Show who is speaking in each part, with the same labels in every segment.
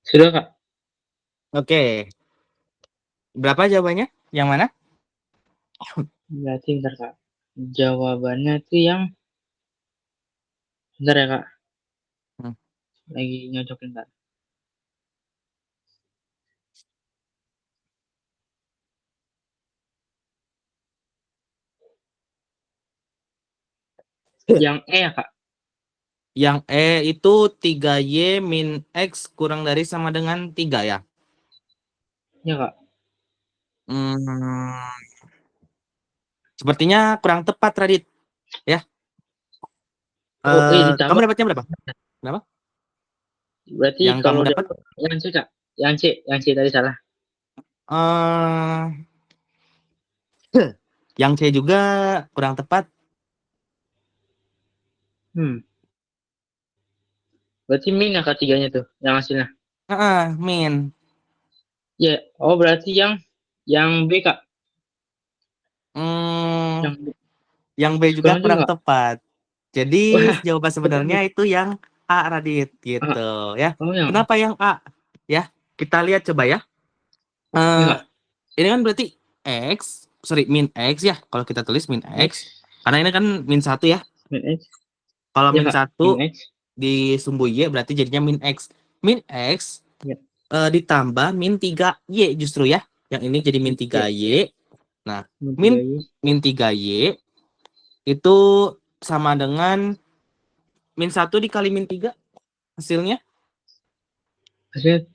Speaker 1: Sudah, Kak?
Speaker 2: Oke. Berapa jawabannya? Yang mana?
Speaker 1: Berarti bentar, Kak. Jawabannya itu yang bentar ya, Kak. Lagi nyocokin, Kak. Yang E ya, Kak?
Speaker 2: Yang E itu 3Y min X kurang dari sama dengan 3 ya?
Speaker 1: Ya, Kak.
Speaker 2: Sepertinya kurang tepat, Radit. Ya.
Speaker 1: Ditambah.
Speaker 2: Kamu dapatnya berapa? Berapa?
Speaker 1: Berarti
Speaker 2: Yang
Speaker 1: kalau
Speaker 2: kamu dapat?
Speaker 1: yang C, Kak. Yang C tadi salah.
Speaker 2: Yang C juga kurang tepat.
Speaker 1: Berarti min ya, Kak, tiganya tuh, yang hasilnya.
Speaker 2: Min.
Speaker 1: Ya, berarti yang B, Kak.
Speaker 2: Yang B juga kurang tepat. Jadi jawaban
Speaker 1: betul.
Speaker 2: sebenarnya itu yang A, Radit, gitu ya. Kenapa yang A? Ya, kita lihat coba ya. Ini kan berarti min X ya. Kalau kita tulis min X, karena ini kan min 1 ya.
Speaker 1: Min X.
Speaker 2: Kalau
Speaker 1: Ya,
Speaker 2: min
Speaker 1: Kak,
Speaker 2: 1
Speaker 1: min X.
Speaker 2: disumbu Y berarti jadinya min X. Min X
Speaker 1: Ya.
Speaker 2: Ditambah min 3Y justru ya. Yang ini jadi min 3Y. Nah, min 3Y itu sama dengan min 1 dikali min 3 hasilnya?
Speaker 1: Hasilnya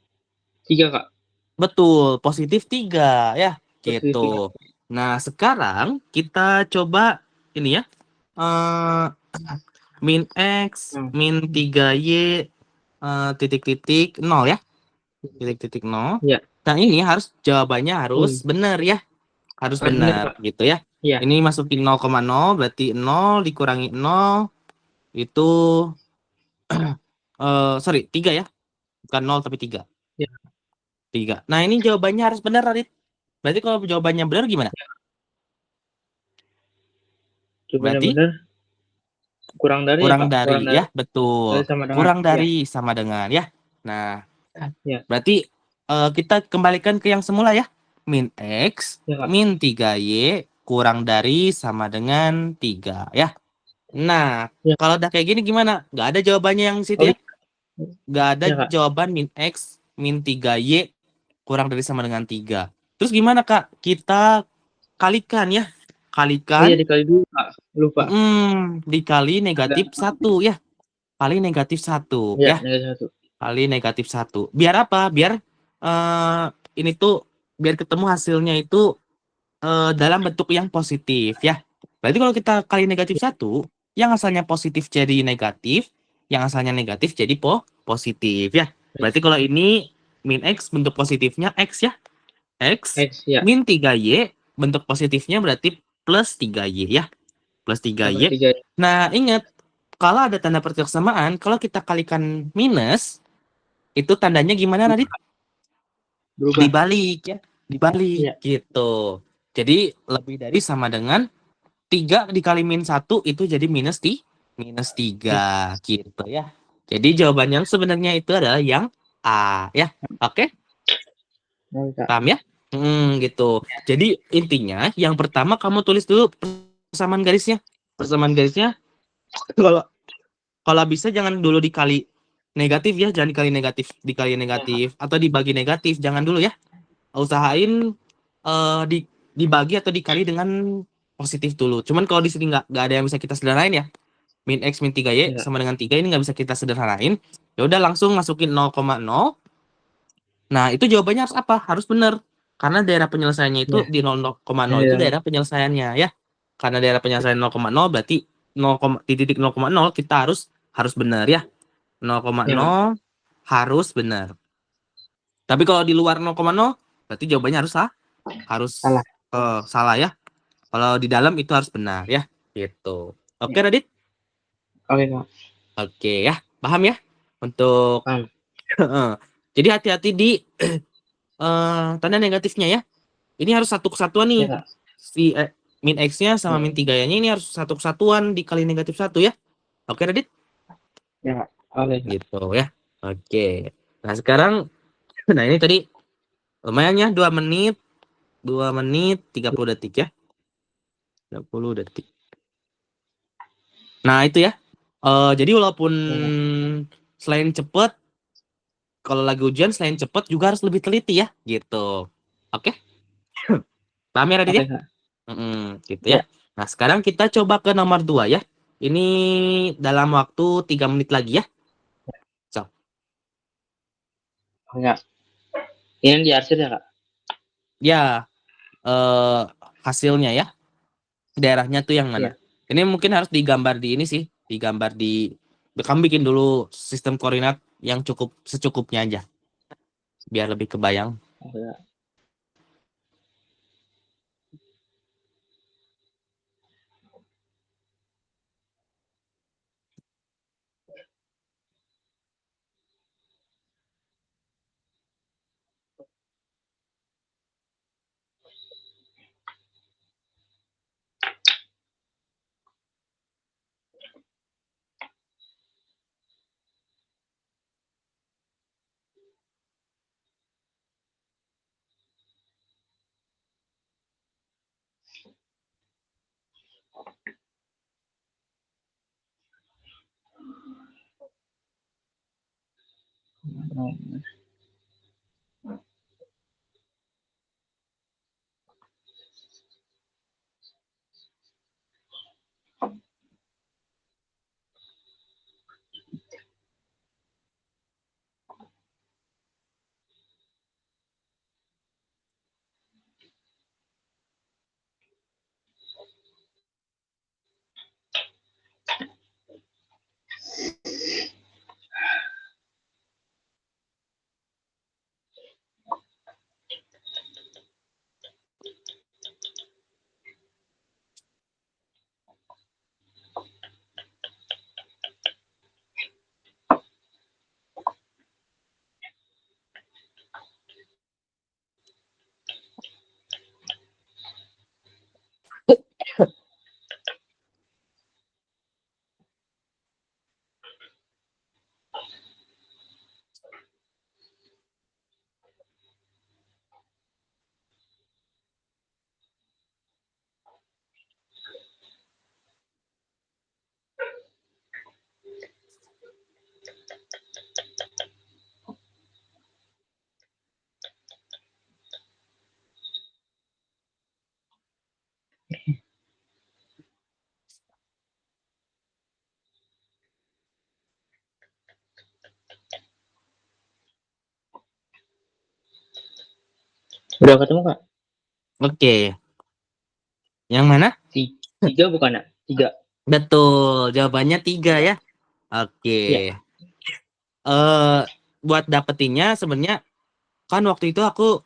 Speaker 1: 3, Kak.
Speaker 2: Betul, positif 3 ya,
Speaker 1: Positif
Speaker 2: gitu.
Speaker 1: 3.
Speaker 2: Nah, sekarang kita coba ini ya. Min X, min 3Y, titik-titik 0 ya. Titik-titik 0.
Speaker 1: Ya.
Speaker 2: Nah, ini jawabannya harus benar ya. Harus benar gitu ya. Ini masukin 0,0 berarti 0 dikurangi 0 itu 3 ya. Bukan 0 tapi 3.
Speaker 1: Ya.
Speaker 2: 3. Nah, ini jawabannya harus benar, Radit. Berarti kalau jawabannya benar gimana?
Speaker 1: Jawabannya
Speaker 2: Berarti
Speaker 1: benar. Kurang dari
Speaker 2: ya, betul. Kurang dari sama dengan ya. Nah, berarti kita kembalikan ke yang semula ya. Min X, min 3Y, kurang dari sama dengan 3 ya. Nah, kalau udah kayak gini gimana? Nggak ada jawabannya yang situ ya? Nggak ada jawaban min X, min 3Y, kurang dari sama dengan 3. Terus gimana, Kak? Kita kalikan ya. Kalikan.
Speaker 1: Dikali dulu, Kak. Lupa.
Speaker 2: Dikali negatif 1 ya. Kali negatif 1 ya. Kali negatif 1. Biar apa? Biar ini tuh biar ketemu hasilnya itu dalam bentuk yang positif ya. Berarti kalau kita kali negatif 1, yang asalnya positif jadi negatif, yang asalnya negatif jadi positif ya. Berarti kalau ini min X bentuk positifnya X ya. X
Speaker 1: ya.
Speaker 2: min 3Y bentuk positifnya berarti plus 3Y ya. Plus 3Y. Nah, ingat, kalau ada tanda persamaan, kalau kita kalikan minus, itu tandanya gimana, Radit?
Speaker 1: Berubah.
Speaker 2: Dibalik ya. Dibalik
Speaker 1: Ya.
Speaker 2: gitu. Jadi lebih dari sama dengan 3 dikali min 1 itu jadi minus 3 gitu ya. Jadi jawabannya sebenarnya itu adalah yang A ya. Oke? Paham ya? Gitu. Jadi intinya yang pertama kamu tulis dulu persamaan garisnya. Persamaan garisnya kalau bisa jangan dulu dikali negatif ya, jangan dikali negatif atau dibagi negatif, jangan dulu ya. Usahain dibagi atau dikali dengan positif dulu. Cuman kalau di sini nggak ada yang bisa kita sederhanain ya. Min X min 3Y sama dengan 3 ini nggak bisa kita sederhanain. Ya udah langsung masukin 0,0. Nah, itu jawabannya harus apa? Harus benar. Karena daerah penyelesaiannya itu di 0,0 itu daerah penyelesaiannya ya. Karena daerah penyelesaian 0,0 berarti 0, di titik 0,0 kita harus benar ya. 0,0 harus benar. Tapi kalau di luar 0,0 berarti jawabannya harus salah ya. Kalau di dalam itu harus benar ya. Gitu. Oke, Radit?
Speaker 1: Oke, Kak.
Speaker 2: Oke ya. Paham ya? Untuk
Speaker 1: Paham.
Speaker 2: Jadi hati-hati di tanda negatifnya ya. Ini harus satu kesatuan nih.
Speaker 1: Ya,
Speaker 2: Si min X-nya sama min 3-nya ini harus satu kesatuan dikali negatif 1 ya. Oke, Radit?
Speaker 1: Ya, oke.
Speaker 2: Gitu ya. Oke. Nah, sekarang nah ini tadi lumayan ya 2 menit 30 detik ya. 30 detik. Nah, itu ya. Jadi walaupun selain cepet, kalau lagi ujian selain cepet juga harus lebih teliti ya, gitu. Oke? Paham ya, Radit ya? Gitu ya. Nah, sekarang kita coba ke nomor 2 ya. Ini dalam waktu 3 menit lagi ya. So.
Speaker 1: Enggak. Ini diarsir ya, Kak?
Speaker 2: Ya, hasilnya ya. Daerahnya tuh yang mana? Ini mungkin harus digambar di ini sih. Digambar di... Kamu bikin dulu sistem koordinat yang secukupnya aja. Biar lebih kebayang.
Speaker 1: Udah ketemu, Kak?
Speaker 2: Oke. Yang mana?
Speaker 1: 3 bukan, Kak? 3.
Speaker 2: Betul. Jawabannya 3 ya. Oke.
Speaker 1: Ya.
Speaker 2: Buat dapetinnya sebenarnya kan waktu itu aku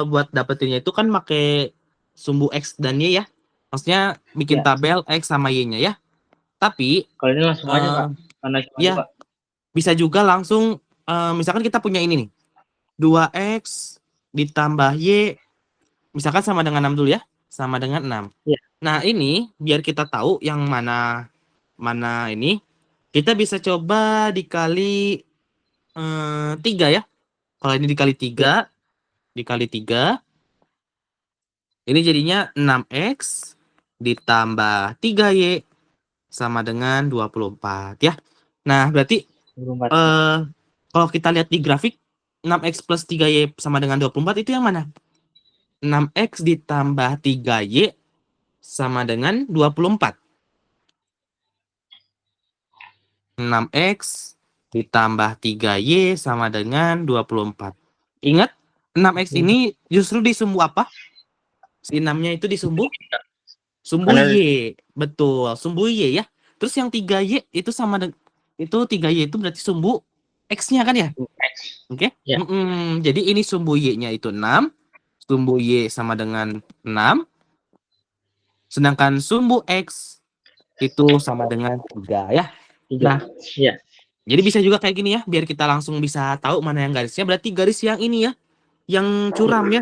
Speaker 2: buat dapetinnya itu kan pakai sumbu X dan Y ya. Maksudnya bikin
Speaker 1: Ya.
Speaker 2: tabel X sama Y-nya ya. Tapi
Speaker 1: Kalau ini langsung aja Kak, karena cuma
Speaker 2: ya
Speaker 1: 2.
Speaker 2: bisa juga langsung misalkan kita punya ini nih. 2X ditambah Y misalkan sama dengan 6 dulu ya. Sama dengan 6.
Speaker 1: Ya.
Speaker 2: Nah, ini biar kita tahu yang mana ini, kita bisa coba dikali 3 ya. Kalau ini dikali 3, dikali 3, ini jadinya 6X ditambah 3Y sama dengan 24 ya. Nah, berarti
Speaker 1: 24.
Speaker 2: kalau kita lihat di grafik 6X plus 3Y sama dengan 24 itu yang mana? 6X ditambah 3Y sama dengan 24. 6X ditambah 3Y sama dengan 24. Ingat, 6X ini justru disumbu apa? Si 6-nya itu disumbu? Sumbu Y. Betul, sumbu Y ya. Terus yang 3Y itu sama dengan itu 3Y itu berarti sumbu X-nya kan ya?
Speaker 1: X.
Speaker 2: Oke.
Speaker 1: Ya.
Speaker 2: Jadi ini sumbu Y-nya itu 6. Sumbu Y sama dengan 6. Sedangkan sumbu X itu sama dengan 3 ya.
Speaker 1: 3.
Speaker 2: Nah,
Speaker 1: ya.
Speaker 2: Jadi bisa juga kayak gini ya, biar kita langsung bisa tahu mana yang garisnya. Berarti garis yang ini ya, yang curam ya.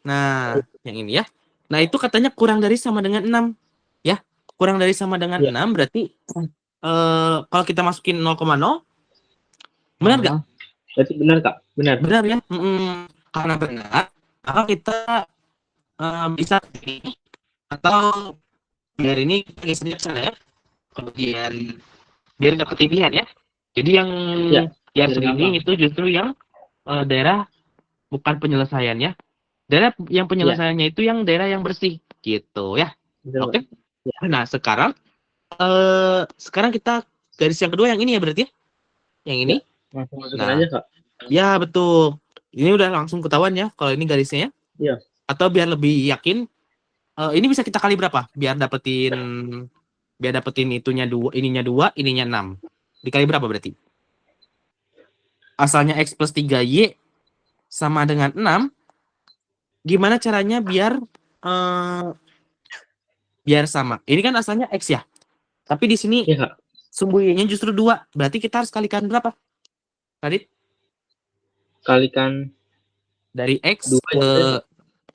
Speaker 2: Nah, yang ini ya. Nah, itu katanya kurang dari sama dengan 6. Ya, kurang dari sama dengan 6 berarti kalau kita masukin 0,0, benar nggak?
Speaker 1: Berarti benar Kak? Benar.
Speaker 2: Benar ya. Karena benar, maka kita bisa ini atau biar ini kita geser sana ya. Biar dapat pilihan ya. Jadi yang ini itu justru yang daerah bukan penyelesaian ya. Daerah yang penyelesaiannya itu yang daerah yang bersih gitu ya. Oke. Ya. Nah, sekarang kita garis yang kedua yang ini ya berarti ya. Yang ini.
Speaker 1: Langsung masukin aja Kak.
Speaker 2: Ya, betul. Ini udah langsung ketahuan ya kalau ini garisnya ya.
Speaker 1: Iya.
Speaker 2: Atau biar lebih yakin ini bisa kita kali berapa? Biar dapetin itunya 2, ininya 2, ininya 6. Dikali berapa berarti? Asalnya X plus 3Y sama dengan 6. Gimana caranya biar sama? Ini kan asalnya X ya. Tapi di sini sumbu Y-nya justru 2. Berarti kita harus kalikan berapa? Tadi?
Speaker 1: Kalikan
Speaker 2: dari X ke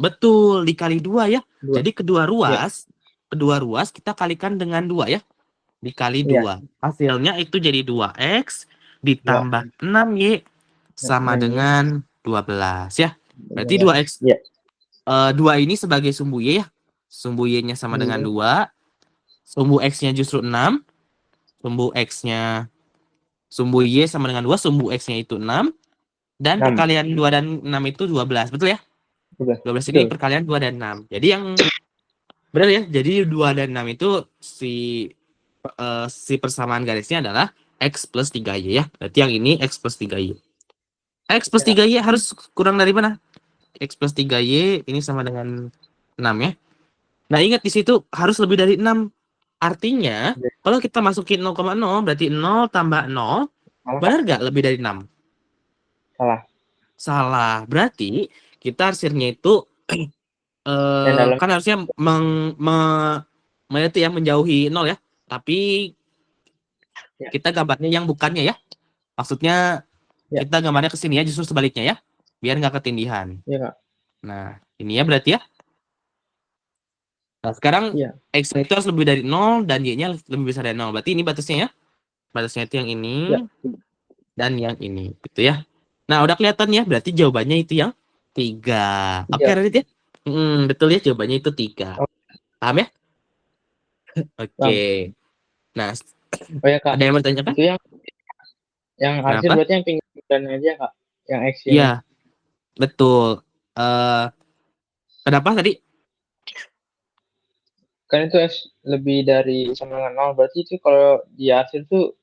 Speaker 2: betul dikali 2 ya. Jadi kedua ruas kita kalikan dengan 2 ya. Dikali 2. Hasilnya itu jadi 2X ditambah 6Y sama dengan 12 ya. Berarti 2X. 2 ini sebagai sumbu Y ya. Sumbu Y-nya sama dengan 2. Sumbu X-nya justru 6. Sumbu Y sama dengan 2. Sumbu X-nya itu 6. Dan perkalian 2 dan 6 itu 12. Betul ya? 12 ini perkalian 2 dan 6. Jadi yang benar ya. Jadi 2 dan 6 itu si persamaan garisnya adalah X plus 3Y ya. Berarti yang ini X plus 3Y. X plus 3Y harus kurang dari mana? X plus 3Y ini sama dengan 6 ya. Nah, ingat di situ harus lebih dari 6. Artinya, kalau kita masukin 0,0 berarti 0 tambah 0. Benar nggak lebih dari 6? Salah. Berarti kita hasilnya itu kan harusnya menjauhi 0 ya. Tapi kita gambarnya yang bukannya ya. Maksudnya kita gambarnya ke sini ya, justru sebaliknya ya. Biar nggak ketindihan. Nah, ini ya berarti ya. Nah, sekarang X itu harus lebih dari 0 dan Y-nya lebih besar dari 0. Berarti ini batasnya ya. Batasnya itu yang ini dan yang ini. Gitu ya. Nah, udah kelihatan ya. Berarti jawabannya itu yang 3. Oke, Radit ya? Betul ya, jawabannya itu 3. Paham ya? Oke. Nah,
Speaker 1: Kak,
Speaker 2: ada yang bertanya kan?
Speaker 1: Itu yang hasil berarti yang pinggiran aja Kak. Yang X ini.
Speaker 2: Iya. Betul. Kenapa tadi?
Speaker 1: Kan itu X lebih dari sama dengan 0. Berarti itu kalau di hasil tuh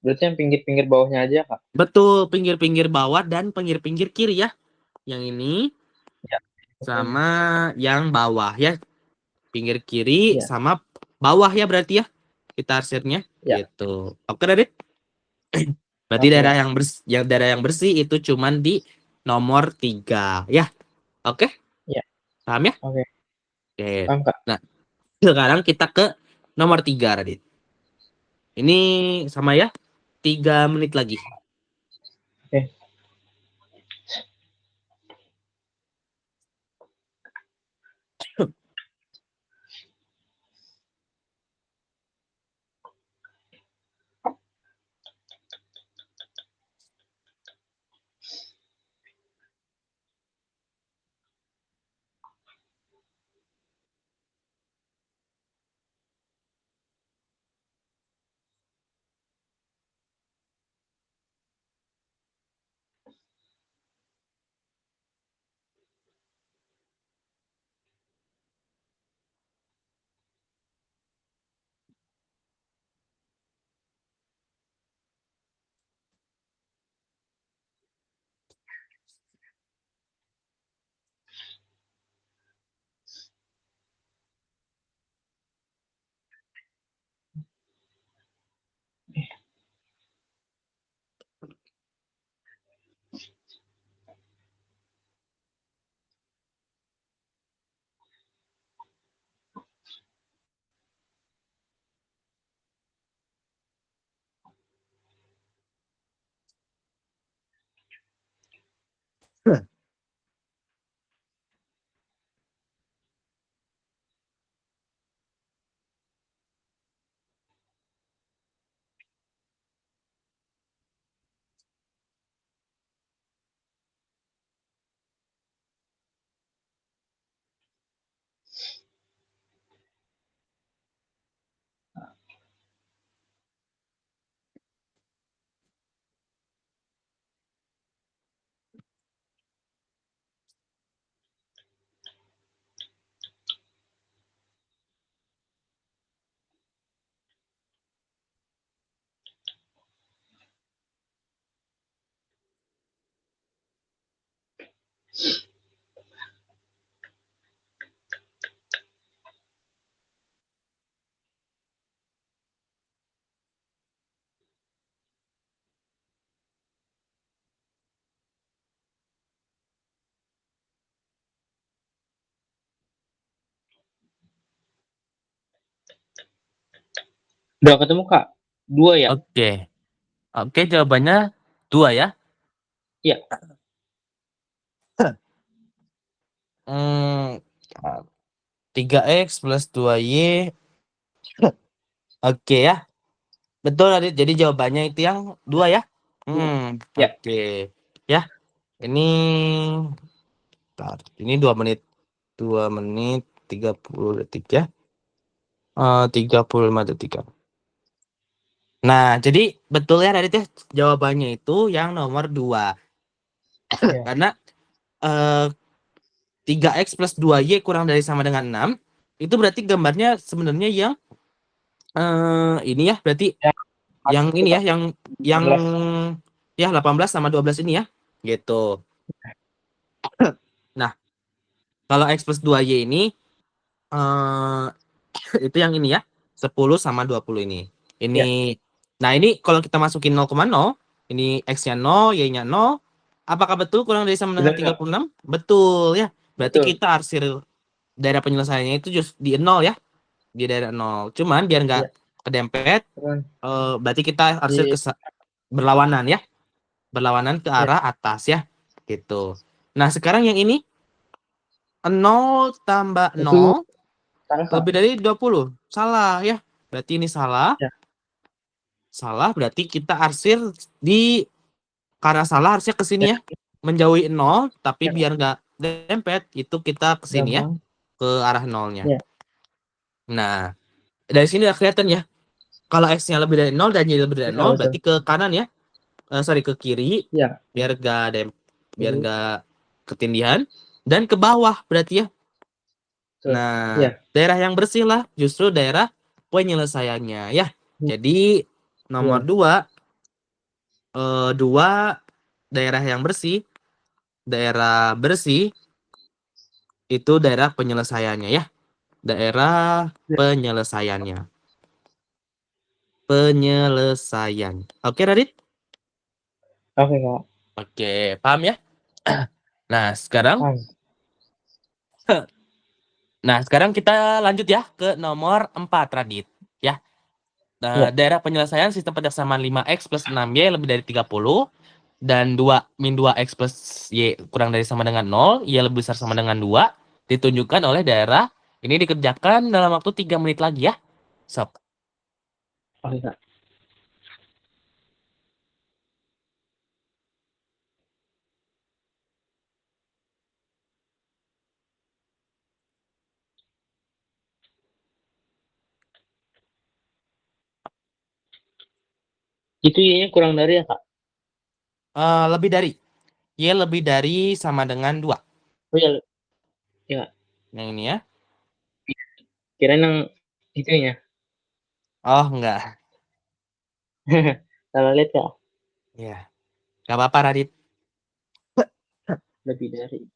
Speaker 1: berarti yang pinggir-pinggir bawahnya aja Kak.
Speaker 2: Betul, pinggir-pinggir bawah dan pinggir-pinggir kiri ya. Yang ini sama yang bawah ya. Pinggir kiri sama bawah ya berarti ya. kita arsirnya.
Speaker 1: Ya.
Speaker 2: Gitu. Oke, Radit? Berarti daerah yang bersih itu cuman di nomor 3 ya. Oke?
Speaker 1: Ya.
Speaker 2: Paham ya?
Speaker 1: Oke.
Speaker 2: Oke.
Speaker 1: Paham, Kak.
Speaker 2: Nah, sekarang kita ke nomor 3, Radit. Ini sama ya. 3 menit lagi.
Speaker 1: Oke. Udah ketemu, Kak? 2 ya?
Speaker 2: Oke. Oke, jawabannya 2 ya.
Speaker 1: Iya.
Speaker 2: Hmm, 3x plus 2y. Oke ya. Betul, Radit. Jadi jawabannya itu yang 2 ya.
Speaker 1: Ya.
Speaker 2: Oke. Ya, ini 2 menit. 2 menit 30 detik ya. 35 detik ya. Nah, jadi betul ya Radit ya. Jawabannya itu yang nomor 2.
Speaker 1: Ya.
Speaker 2: Karena 3x plus 2y kurang dari sama dengan 6. Itu berarti gambarnya sebenarnya yang ini ya, berarti
Speaker 1: Ya.
Speaker 2: yang ini ya, yang
Speaker 1: 18.
Speaker 2: ya 18 sama 12 ini ya. Gitu. Nah, kalau x plus 2y ini itu yang ini ya, 10 sama 20 ini.
Speaker 1: Ya.
Speaker 2: Nah ini kalau kita masukin 0,0, ini x-nya 0, y-nya 0, apakah betul kurang dari sama dengan
Speaker 1: Benar nggak?
Speaker 2: 36? Betul ya. Berarti
Speaker 1: Betul.
Speaker 2: kita arsir daerah penyelesaiannya itu just di 0 ya, di daerah 0. Cuman biar nggak
Speaker 1: Ya.
Speaker 2: kedempet,
Speaker 1: Teman.
Speaker 2: berarti kita arsir
Speaker 1: Di
Speaker 2: berlawanan ya, berlawanan ke
Speaker 1: ya.
Speaker 2: arah atas ya, gitu. Nah sekarang yang ini 0 tambah
Speaker 1: Itu
Speaker 2: 0
Speaker 1: salah, Kak.
Speaker 2: lebih dari 20. Salah ya. Berarti ini salah.
Speaker 1: Ya.
Speaker 2: Salah berarti kita arsir di, karena salah harusnya ke sini
Speaker 1: Ya.
Speaker 2: ya. Menjauhi 0, tapi
Speaker 1: Ya, Kak.
Speaker 2: biar nggak dempet, itu kita ke sini ya.
Speaker 1: Gampang.
Speaker 2: Ke arah 0-nya.
Speaker 1: Ya.
Speaker 2: Nah, dari sini udah kelihatan ya. Kalau X-nya lebih dari 0 dan Y lebih dari
Speaker 1: Betul,
Speaker 2: 0,
Speaker 1: betul.
Speaker 2: berarti ke kanan ya. Sorry, ke kiri.
Speaker 1: Ya.
Speaker 2: Biar biar
Speaker 1: Jadi,
Speaker 2: nggak ketindihan. Dan ke bawah berarti ya.
Speaker 1: betul.
Speaker 2: Nah,
Speaker 1: Ya.
Speaker 2: daerah yang bersih lah justru daerah penyelesaiannya ya. Jadi nomor
Speaker 1: Ya.
Speaker 2: 2, 2 daerah yang bersih, daerah bersih itu daerah penyelesaiannya ya. Daerah
Speaker 1: Ya.
Speaker 2: penyelesaiannya. penyelesaian. Oke, Radit?
Speaker 1: Oke, Kak.
Speaker 2: Oke, paham ya? Nah, sekarang kita lanjut ya ke nomor 4, Radit. Ya.
Speaker 1: Ya.
Speaker 2: Daerah penyelesaian sistem persamaan 5x plus 6y lebih dari 30 dan 2 min 2x plus y kurang dari sama dengan 0, y lebih besar sama dengan 2, ditunjukkan oleh daerah. Ini dikerjakan dalam waktu 3 menit lagi ya. Sob.
Speaker 1: Oke, Kak. Itu y-nya kurang dari ya, Kak?
Speaker 2: Lebih dari. Y lebih dari sama dengan 2.
Speaker 1: Oh ya, ya.
Speaker 2: Yang ini ya.
Speaker 1: Kirain yang itunya.
Speaker 2: Oh, enggak.
Speaker 1: Salah lihat, Kak.
Speaker 2: Ya. Gak apa-apa, Radit.
Speaker 1: Lebih dari.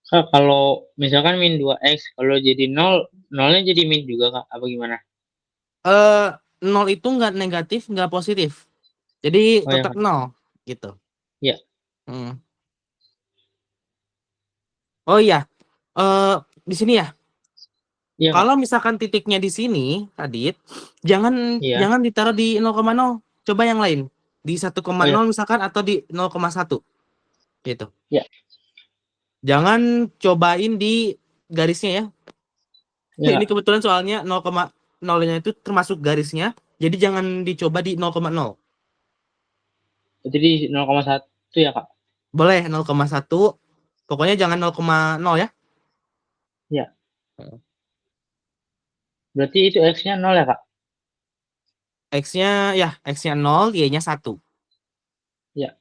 Speaker 1: Kak, kalau misalkan min 2x, kalau jadi 0, 0-nya jadi min juga, Kak? Apa gimana?
Speaker 2: 0 itu nggak negatif, nggak positif. Jadi
Speaker 1: Oh ya,
Speaker 2: tetap
Speaker 1: Kak.
Speaker 2: 0 gitu.
Speaker 1: Ya.
Speaker 2: Hmm. Oh iya, di sini ya.
Speaker 1: Iya, Kak.
Speaker 2: Kalau misalkan titiknya di sini, Adit, jangan
Speaker 1: Iya.
Speaker 2: jangan ditaruh di 0,0. Coba yang lain. Di 1,0
Speaker 1: Oh ya.
Speaker 2: misalkan atau di 0,1 gitu.
Speaker 1: Ya.
Speaker 2: Jangan cobain di garisnya ya.
Speaker 1: Ya,
Speaker 2: Ini
Speaker 1: Kak.
Speaker 2: kebetulan soalnya 0,0-nya itu termasuk garisnya. Jadi jangan dicoba di 0,0.
Speaker 1: Jadi 0,1 ya, Kak?
Speaker 2: Boleh 0,1. Pokoknya jangan 0,0 ya.
Speaker 1: Ya. Berarti itu x-nya 0 ya, Kak?
Speaker 2: X-nya ya, X-nya 0, Y-nya 1.
Speaker 1: Ya.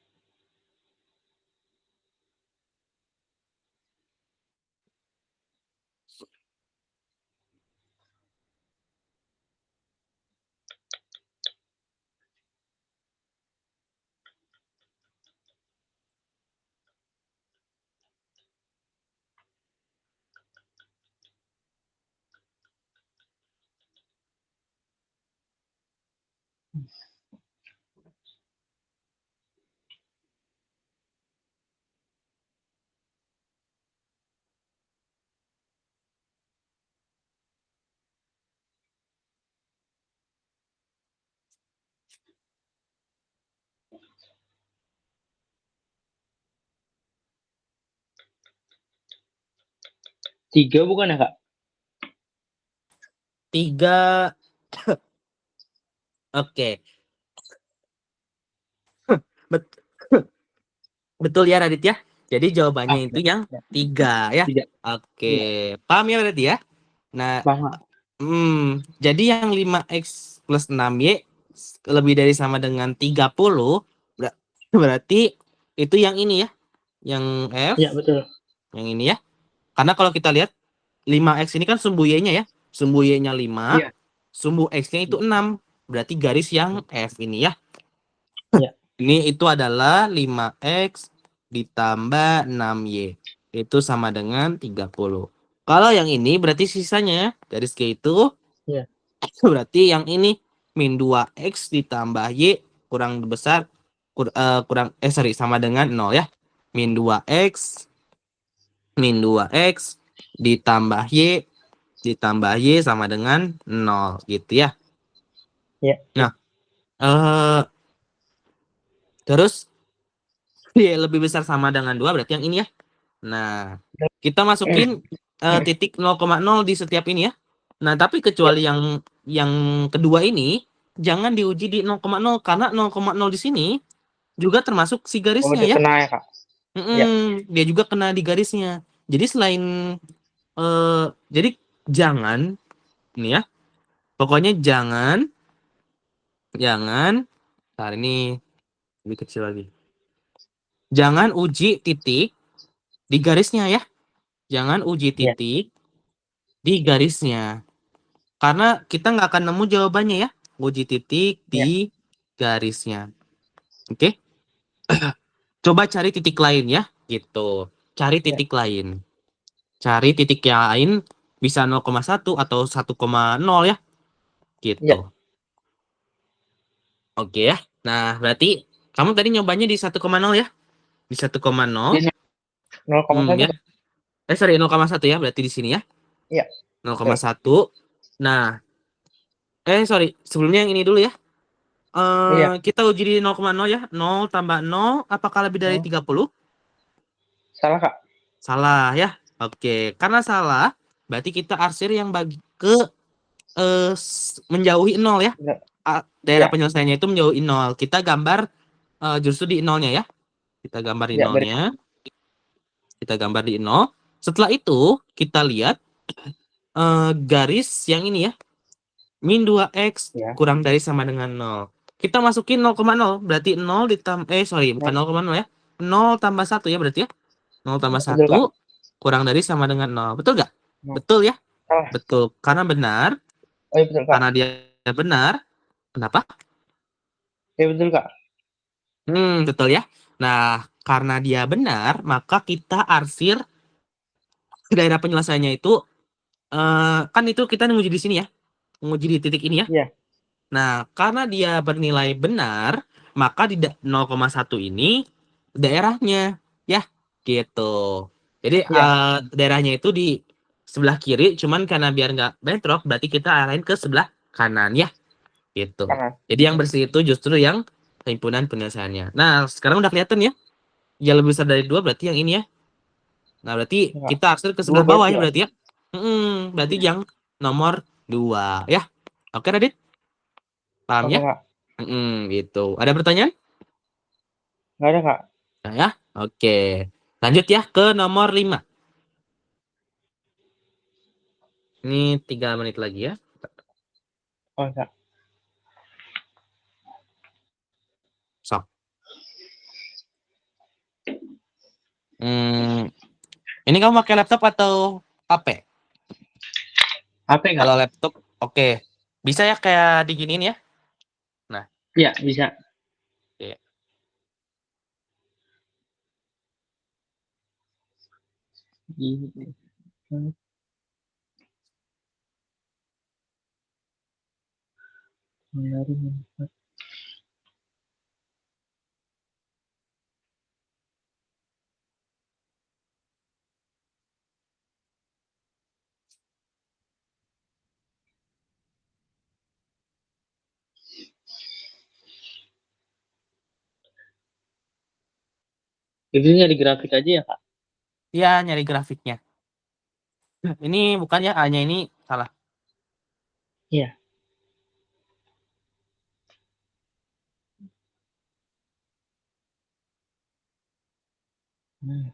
Speaker 1: 3 bukan ya, Kak?
Speaker 2: 3. Oke. Bet- Betul ya Radit ya. Jadi jawabannya itu
Speaker 1: Ya.
Speaker 2: yang
Speaker 1: Ya.
Speaker 2: 3 ya.
Speaker 1: 3.
Speaker 2: Oke.
Speaker 1: Iya.
Speaker 2: Paham ya Radit ya? Nah,
Speaker 1: Paham, Kak.
Speaker 2: jadi yang 5x plus 6y lebih dari sama dengan 30, berarti itu yang ini ya. Yang F,
Speaker 1: Iya, betul.
Speaker 2: yang ini ya. Karena kalau kita lihat 5x ini kan sumbu y-nya ya. Sumbu y-nya 5,
Speaker 1: Iya.
Speaker 2: sumbu x-nya itu 6. Berarti garis yang F ini ya.
Speaker 1: Iya.
Speaker 2: Ini itu adalah 5x ditambah 6y. Itu sama dengan 30. Kalau yang ini berarti sisanya garis G itu
Speaker 1: Iya.
Speaker 2: berarti yang ini min 2x ditambah y kurang besar sama dengan 0 ya. Min 2x ditambah y sama dengan 0 gitu ya.
Speaker 1: Iya.
Speaker 2: Nah, terus y lebih besar sama dengan 2 berarti yang ini ya. Nah, kita masukin titik 0,0 di setiap ini ya. Nah, tapi kecuali yang kedua ini jangan diuji di 0,0 karena 0,0 di sini juga termasuk si
Speaker 1: Oh,
Speaker 2: garisnya
Speaker 1: dia
Speaker 2: ya.
Speaker 1: kena ya, Kak? Iya.
Speaker 2: Dia juga kena di garisnya. Jadi selain jadi jangan ini ya. Pokoknya jangan ntar ini lebih kecil lagi. Jangan uji titik di garisnya ya. Jangan uji
Speaker 1: Iya.
Speaker 2: titik di garisnya. Karena kita nggak akan nemu jawabannya ya. Uji titik
Speaker 1: Iya.
Speaker 2: di garisnya. Oke? Coba cari titik lain ya. Gitu. Cari
Speaker 1: Iya.
Speaker 2: titik lain. Cari titik yang lain bisa 0,1 atau 1,0 ya.
Speaker 1: Iya.
Speaker 2: Gitu. Oke ya. Nah, berarti kamu tadi nyobanya di 1,0 ya? Di 1,0.
Speaker 1: Di 0,1,
Speaker 2: Ya.
Speaker 1: Kak.
Speaker 2: Sorry, 0,1 ya. Berarti di sini ya.
Speaker 1: Iya. Betul.
Speaker 2: 0,1. Nah, sorry. Sebelumnya yang ini dulu ya.
Speaker 1: Iya.
Speaker 2: Kita uji di 0,0 ya. 0 tambah 0, apakah lebih dari 30?
Speaker 1: Salah, Kak.
Speaker 2: Salah ya. Oke. Karena salah, berarti kita arsir yang bagi ke menjauhi 0 ya.
Speaker 1: Iya.
Speaker 2: Daerah
Speaker 1: Iya.
Speaker 2: penyelesaiannya itu menjauhi 0. Kita gambar justru di 0-nya ya. Kita gambar di
Speaker 1: Iya,
Speaker 2: 0-nya. Kita gambar di 0. Setelah itu, kita lihat garis yang ini ya. Min 2x
Speaker 1: ya.
Speaker 2: kurang dari sama dengan 0. Kita masukin 0,0. Berarti 0 ditambah, bukan 0,0 ya. 0 tambah 1 ya berarti ya. 0 tambah
Speaker 1: Betul, Kak.
Speaker 2: 1 kurang dari sama dengan 0. Betul nggak?
Speaker 1: Nah,
Speaker 2: Betul ya?
Speaker 1: salah.
Speaker 2: Betul. Karena benar.
Speaker 1: Oh, iya betul, Kak.
Speaker 2: Karena dia benar. Kenapa?
Speaker 1: Iya betul, Kak.
Speaker 2: Betul ya. Nah, karena dia benar, maka kita arsir daerah penyelesaiannya itu kan itu kita nguji di sini ya. Nguji di titik ini ya.
Speaker 1: Iya.
Speaker 2: Nah, karena dia bernilai benar, maka di 0,1 ini daerahnya ya gitu. Jadi
Speaker 1: Iya.
Speaker 2: daerahnya itu di sebelah kiri, cuman karena biar nggak bentrok, berarti kita arahin ke sebelah kanan ya gitu.
Speaker 1: Kanan.
Speaker 2: Jadi yang bersih itu justru yang himpunan penyelesaiannya. Nah, sekarang udah kelihatan ya. Yang lebih besar dari 2 berarti yang ini ya. Nah, berarti
Speaker 1: Ya, Kak.
Speaker 2: kita arsir ke
Speaker 1: Dua
Speaker 2: sebelah bawah
Speaker 1: berarti
Speaker 2: ya
Speaker 1: ya.
Speaker 2: berarti ya. Berarti yang nomor 2 ya. Oke, Radit? Paham
Speaker 1: Oke,
Speaker 2: ya?
Speaker 1: Kak.
Speaker 2: Gitu. Ada pertanyaan?
Speaker 1: Nggak ada, Kak.
Speaker 2: Nah, ya. Oke. Lanjut ya ke nomor 5. Ini 3 menit lagi ya.
Speaker 1: Oke, Kak.
Speaker 2: Sok. Hmm, ini kamu pakai laptop atau HP?
Speaker 1: HP, Kak?
Speaker 2: Kalau laptop, oke. Bisa ya kayak diginiin ya. Nah,
Speaker 1: Iya, bisa.
Speaker 2: oke.
Speaker 1: Gini. Itu nyari grafik aja ya, Kak?
Speaker 2: Iya, nyari grafiknya. Ini bukan ya, A-nya ini salah.
Speaker 1: Iya. Hmm.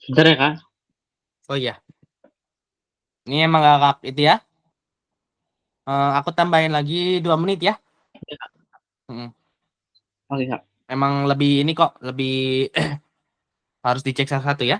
Speaker 1: Sebentar ya, Kak.
Speaker 2: Oh iya. Ini emang agak itu ya. Aku tambahin lagi 2 menit ya.
Speaker 1: Ya, Kak.
Speaker 2: Mm.
Speaker 1: Oke, Kak.
Speaker 2: Emang lebih ini kok, lebih harus dicek satu-satu ya.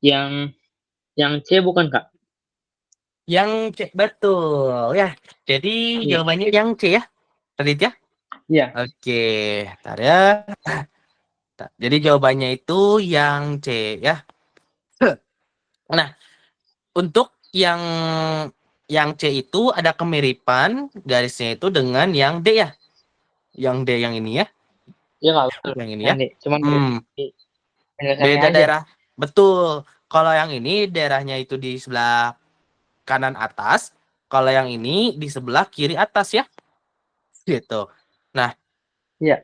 Speaker 1: Yang C bukan, Kak?
Speaker 2: Yang C betul ya. Jadi
Speaker 1: Iya.
Speaker 2: jawabannya yang C ya. Tadi ya.
Speaker 1: Iya.
Speaker 2: Oke, ntar ya. Jadi jawabannya itu yang C ya. Nah, untuk yang C itu ada kemiripan garisnya itu dengan yang D ya. Yang D yang ini ya.
Speaker 1: Iya, Kak, betul.
Speaker 2: Yang ini
Speaker 1: Yang
Speaker 2: ya.
Speaker 1: D. Cuman beda
Speaker 2: Hmm,
Speaker 1: di penyelesaiannya
Speaker 2: beda
Speaker 1: aja.
Speaker 2: daerah. Betul. Kalau yang ini daerahnya itu di sebelah kanan atas. Kalau yang ini di sebelah kiri atas ya. Gitu. Nah,
Speaker 1: Iya.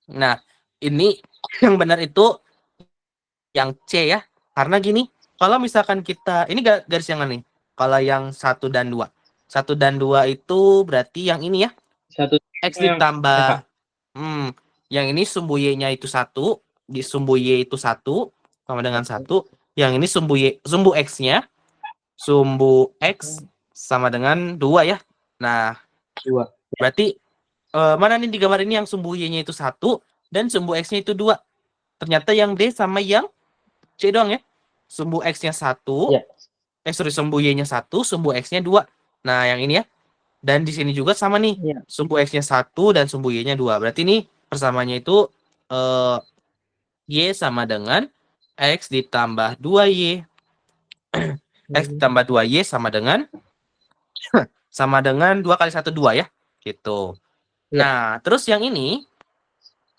Speaker 2: nah ini yang benar itu yang C ya. Karena gini, kalau misalkan kita ini garis yang mana nih? Kalau yang 1 dan 2. 1 dan 2 itu berarti yang ini ya.
Speaker 1: Satu
Speaker 2: X
Speaker 1: yang ya, Kak.
Speaker 2: ditambah yang ini sumbu Y-nya itu 1, di sumbu Y itu 1 sama dengan
Speaker 1: Satu,
Speaker 2: 1. Yang ini sumbu X-nya, sumbu X sama dengan 2 ya. Nah,
Speaker 1: dua.
Speaker 2: berarti mana nih di gambar ini yang sumbu Y-nya itu 1 dan sumbu X-nya itu 2. Ternyata yang D sama yang C doang ya. Sumbu X-nya 1,
Speaker 1: Iya.
Speaker 2: sorry, sumbu Y-nya 1, sumbu X-nya 2. Nah, yang ini ya. Dan di sini juga sama nih.
Speaker 1: Iya.
Speaker 2: Sumbu X-nya 1 dan sumbu Y-nya 2. Berarti ini persamaannya itu eh, Y sama dengan X ditambah 2Y. X ditambah 2Y sama dengan 2 kali 1, 2 ya. Gitu.
Speaker 1: Iya.
Speaker 2: Nah, terus yang ini,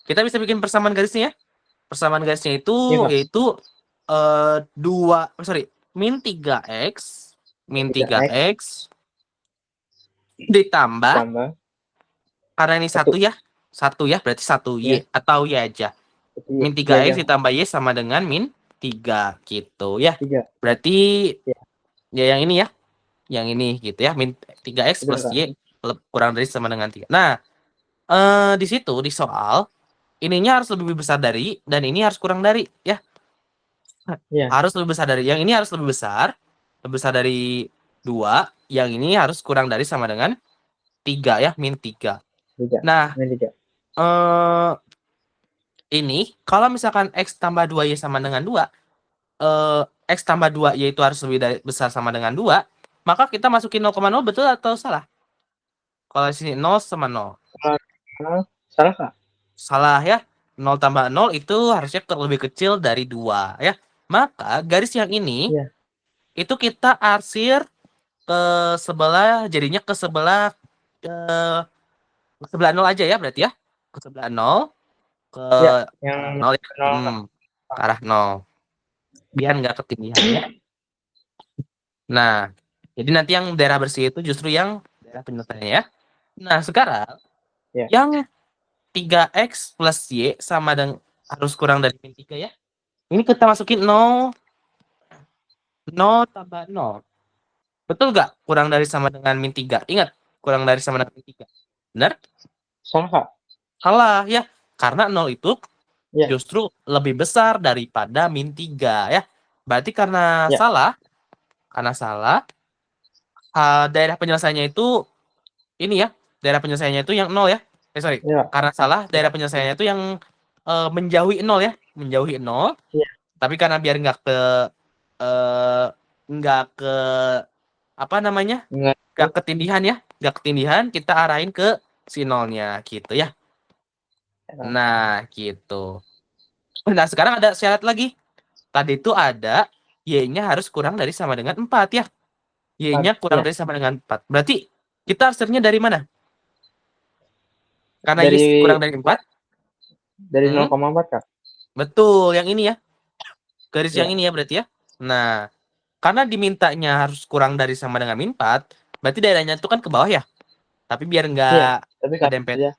Speaker 2: kita bisa bikin persamaan garisnya ya. Persamaan garisnya itu
Speaker 1: Iya, Kak.
Speaker 2: yaitu min 3X. Min
Speaker 1: Tiga
Speaker 2: 3
Speaker 1: X
Speaker 2: X ditambah,
Speaker 1: tambah
Speaker 2: karena ini
Speaker 1: satu.
Speaker 2: satu ya, berarti 1Y
Speaker 1: Iya.
Speaker 2: atau Y aja.
Speaker 1: Iya.
Speaker 2: Min
Speaker 1: Iya
Speaker 2: 3X
Speaker 1: aja.
Speaker 2: ditambah Y sama dengan min 3 gitu ya.
Speaker 1: Tiga.
Speaker 2: Berarti
Speaker 1: Iya.
Speaker 2: ya yang ini ya. Yang ini gitu ya. Min 3X
Speaker 1: Betul,
Speaker 2: plus
Speaker 1: Kak.
Speaker 2: Y kurang dari sama dengan 3. Nah, di situ di soal ininya harus lebih besar dari dan ini harus kurang dari ya.
Speaker 1: Iya.
Speaker 2: Harus lebih besar dari. Yang ini harus lebih besar dari 2, yang ini harus kurang dari sama dengan 3 ya, min 3.
Speaker 1: Tiga.
Speaker 2: Nah,
Speaker 1: Ini tiga.
Speaker 2: ini kalau misalkan X tambah 2Y sama dengan 2, X tambah 2Y itu harus lebih besar sama dengan 2, maka kita masukin 0,0, betul atau salah? Kalau di sini 0 sama 0.
Speaker 1: Salah, Kak.
Speaker 2: Salah ya. 0 tambah 0 itu harusnya lebih kecil dari 2 ya. Maka garis yang ini
Speaker 1: Iya.
Speaker 2: itu kita arsir ke sebelah, jadinya ke sebelah ke sebelah 0 aja ya berarti ya. Ke sebelah 0, ke
Speaker 1: Iya. Yang
Speaker 2: arah 0 ya.
Speaker 1: nol, Kak.
Speaker 2: Ke arah 0. Biar nggak ketinggian ya. Nah, jadi nanti yang daerah bersih itu justru yang daerah penyelesaiannya ya. Nah, sekarang
Speaker 1: Iya.
Speaker 2: yang 3X plus Y sama dengan harus kurang dari min 3 ya. Ini kita masukin 0, 0 tambah 0. Betul nggak? Kurang dari sama dengan min 3. Ingat, kurang dari sama dengan min 3. Benar?
Speaker 1: Salah, Kak.
Speaker 2: Salah ya. Karena 0 itu
Speaker 1: Iya.
Speaker 2: justru lebih besar daripada min 3 ya. Berarti karena
Speaker 1: Iya.
Speaker 2: salah, daerah penyelesaiannya itu ini ya, daerah penyelesaiannya itu yang 0 ya. Sorry.
Speaker 1: Iya.
Speaker 2: Karena salah, daerah penyelesaiannya itu yang menjauhi 0 ya. Menjauhi 0.
Speaker 1: Iya.
Speaker 2: Tapi karena biar eh, nggak ke apa namanya?
Speaker 1: Enggak.
Speaker 2: Nggak ketindihan ya. Nggak ketindihan, kita arahin ke si 0-nya gitu ya. Nah, gitu. Nah, sekarang ada syarat lagi. Tadi itu ada Y-nya harus kurang dari sama dengan 4 ya. Y-nya kurang
Speaker 1: Iya.
Speaker 2: dari sama dengan 4. Berarti kita arsirnya dari mana? Karena Y
Speaker 1: Dari
Speaker 2: kurang dari 4.
Speaker 1: Dari 0,4 Kak.
Speaker 2: Betul, yang ini ya. Garis yang
Speaker 1: Ya.
Speaker 2: ini ya berarti ya. Nah, karena dimintanya harus kurang dari sama dengan min 4, berarti daerahnya itu kan ke bawah ya. Tapi biar
Speaker 1: Iya,
Speaker 2: nggak
Speaker 1: tapi Kak
Speaker 2: kedempet,
Speaker 1: ya.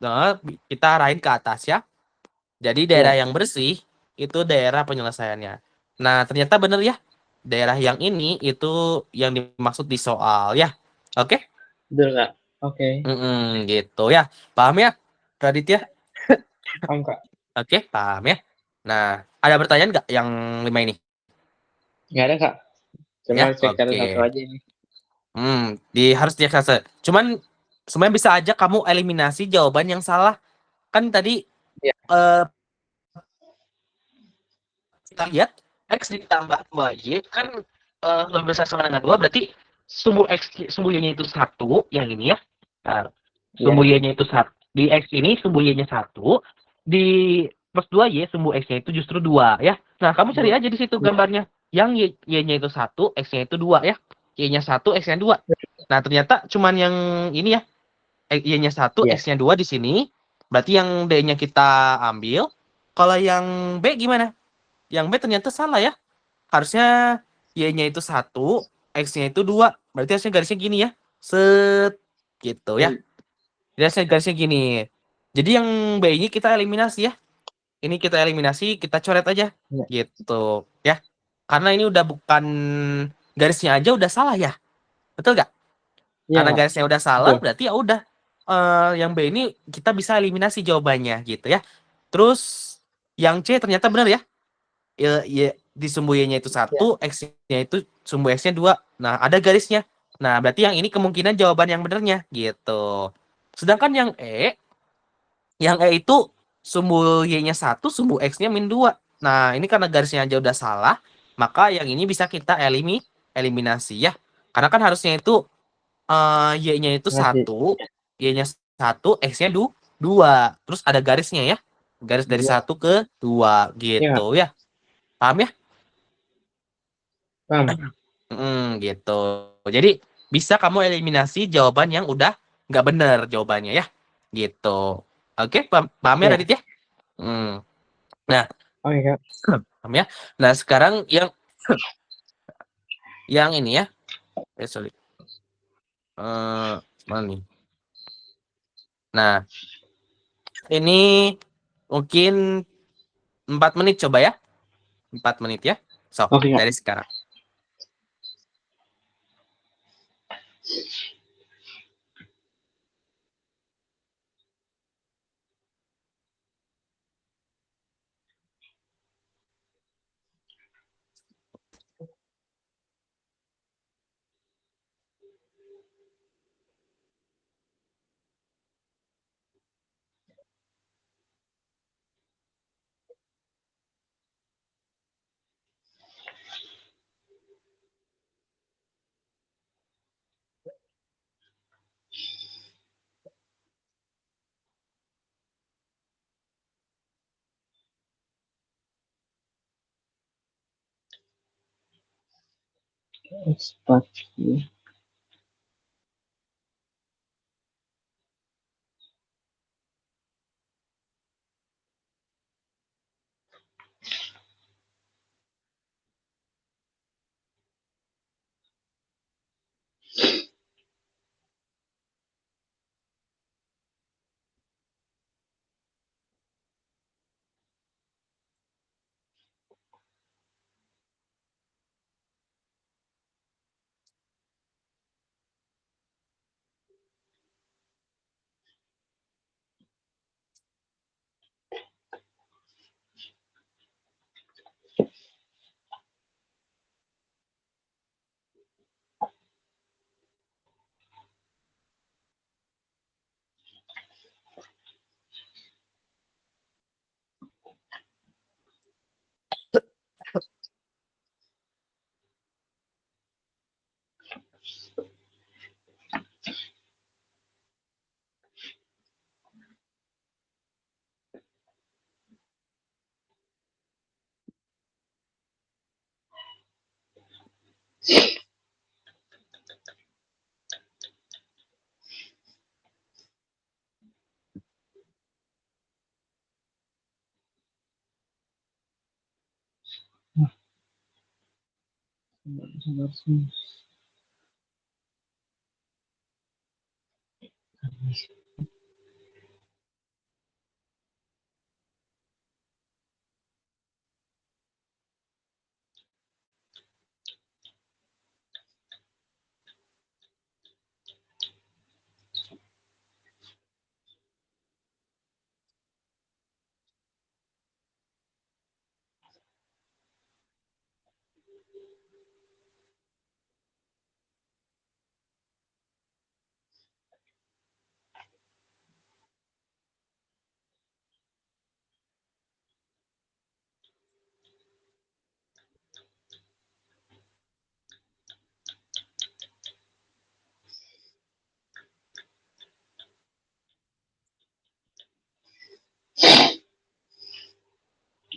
Speaker 2: kita arahin ke atas ya. Jadi daerah
Speaker 1: Iya,
Speaker 2: yang bersih itu daerah penyelesaiannya. Nah, ternyata bener ya. Daerah yang ini itu yang dimaksud di soal ya. Oke?
Speaker 1: betul Kak. Oke.
Speaker 2: Gitu ya. Paham ya, Raditya?
Speaker 1: Paham Kak.
Speaker 2: Oke, paham ya. Nah, ada pertanyaan nggak yang 5 ini?
Speaker 1: Nggak ada Kak. Cuma
Speaker 2: Ya,
Speaker 1: cek satu-satu
Speaker 2: oke.
Speaker 1: aja ini.
Speaker 2: Harus diaksasa. Cuman sebenarnya bisa aja kamu eliminasi jawaban yang salah. Kan tadi
Speaker 1: Iya,
Speaker 2: eh, kita lihat X ditambah 2Y kan lebih besar sama dengan 2, berarti sumbu Y-nya itu 1, yang ini ya. Nah,
Speaker 1: iya,
Speaker 2: sumbu Y-nya itu 1. Di X ini sumbu Y-nya 1, di plus 2Y sumbu X-nya itu justru 2 ya. Nah, kamu cari
Speaker 1: dua.
Speaker 2: aja di situ
Speaker 1: Iya,
Speaker 2: gambarnya. Yang Y-nya itu 1, X-nya itu 2 ya. Y-nya 1, X-nya 2. Nah, ternyata cuman yang ini ya, Y-nya 1,
Speaker 1: iya,
Speaker 2: X-nya 2 di sini. Berarti yang D-nya kita ambil. Kalau yang B gimana? Yang B ternyata salah ya. Harusnya Y-nya itu 1, X-nya itu 2. Berarti harusnya garisnya gini ya. Set gitu ya. Jadi harusnya garisnya gini. Jadi yang B ini kita eliminasi ya. Ini kita eliminasi, kita coret aja.
Speaker 1: iya,
Speaker 2: Gitu ya. Karena ini udah bukan garisnya aja udah salah ya. Betul gak?
Speaker 1: iya
Speaker 2: Karena
Speaker 1: Kak.
Speaker 2: garisnya udah salah,
Speaker 1: Betul.
Speaker 2: berarti ya udah. Yang B ini kita bisa eliminasi jawabannya gitu ya. Terus yang C ternyata benar ya. Di sumbu Y-nya itu
Speaker 1: Iya,
Speaker 2: 1, X-nya itu sumbu X-nya 2. Nah, ada garisnya. Nah, berarti yang ini kemungkinan jawaban yang benernya gitu. Sedangkan yang E itu sumbu Y-nya 1, sumbu X-nya min 2. Nah, ini karena garisnya aja udah salah, maka yang ini bisa kita eliminasi ya. Karena kan harusnya itu Y-nya itu
Speaker 1: masih.
Speaker 2: 1, Y-nya 1, X-nya 2. Terus ada garisnya ya. Garis dari
Speaker 1: Dua.
Speaker 2: 1 ke 2
Speaker 1: Iya Kak.
Speaker 2: gitu ya. Paham ya?
Speaker 1: Paham.
Speaker 2: Gitu. Jadi bisa kamu eliminasi jawaban yang udah nggak bener jawabannya ya. Gitu. Oke, paham ya
Speaker 1: Iya.
Speaker 2: Radit ya? Hmm. Nah,
Speaker 1: Oke Kak.
Speaker 2: paham ya. Nah, sekarang yang ini ya. Sorry. Mana nih? Nah, ini mungkin 4 menit coba ya. 4 menit ya. So,
Speaker 1: Oke Kak.
Speaker 2: dari sekarang.
Speaker 1: Ekspektasi.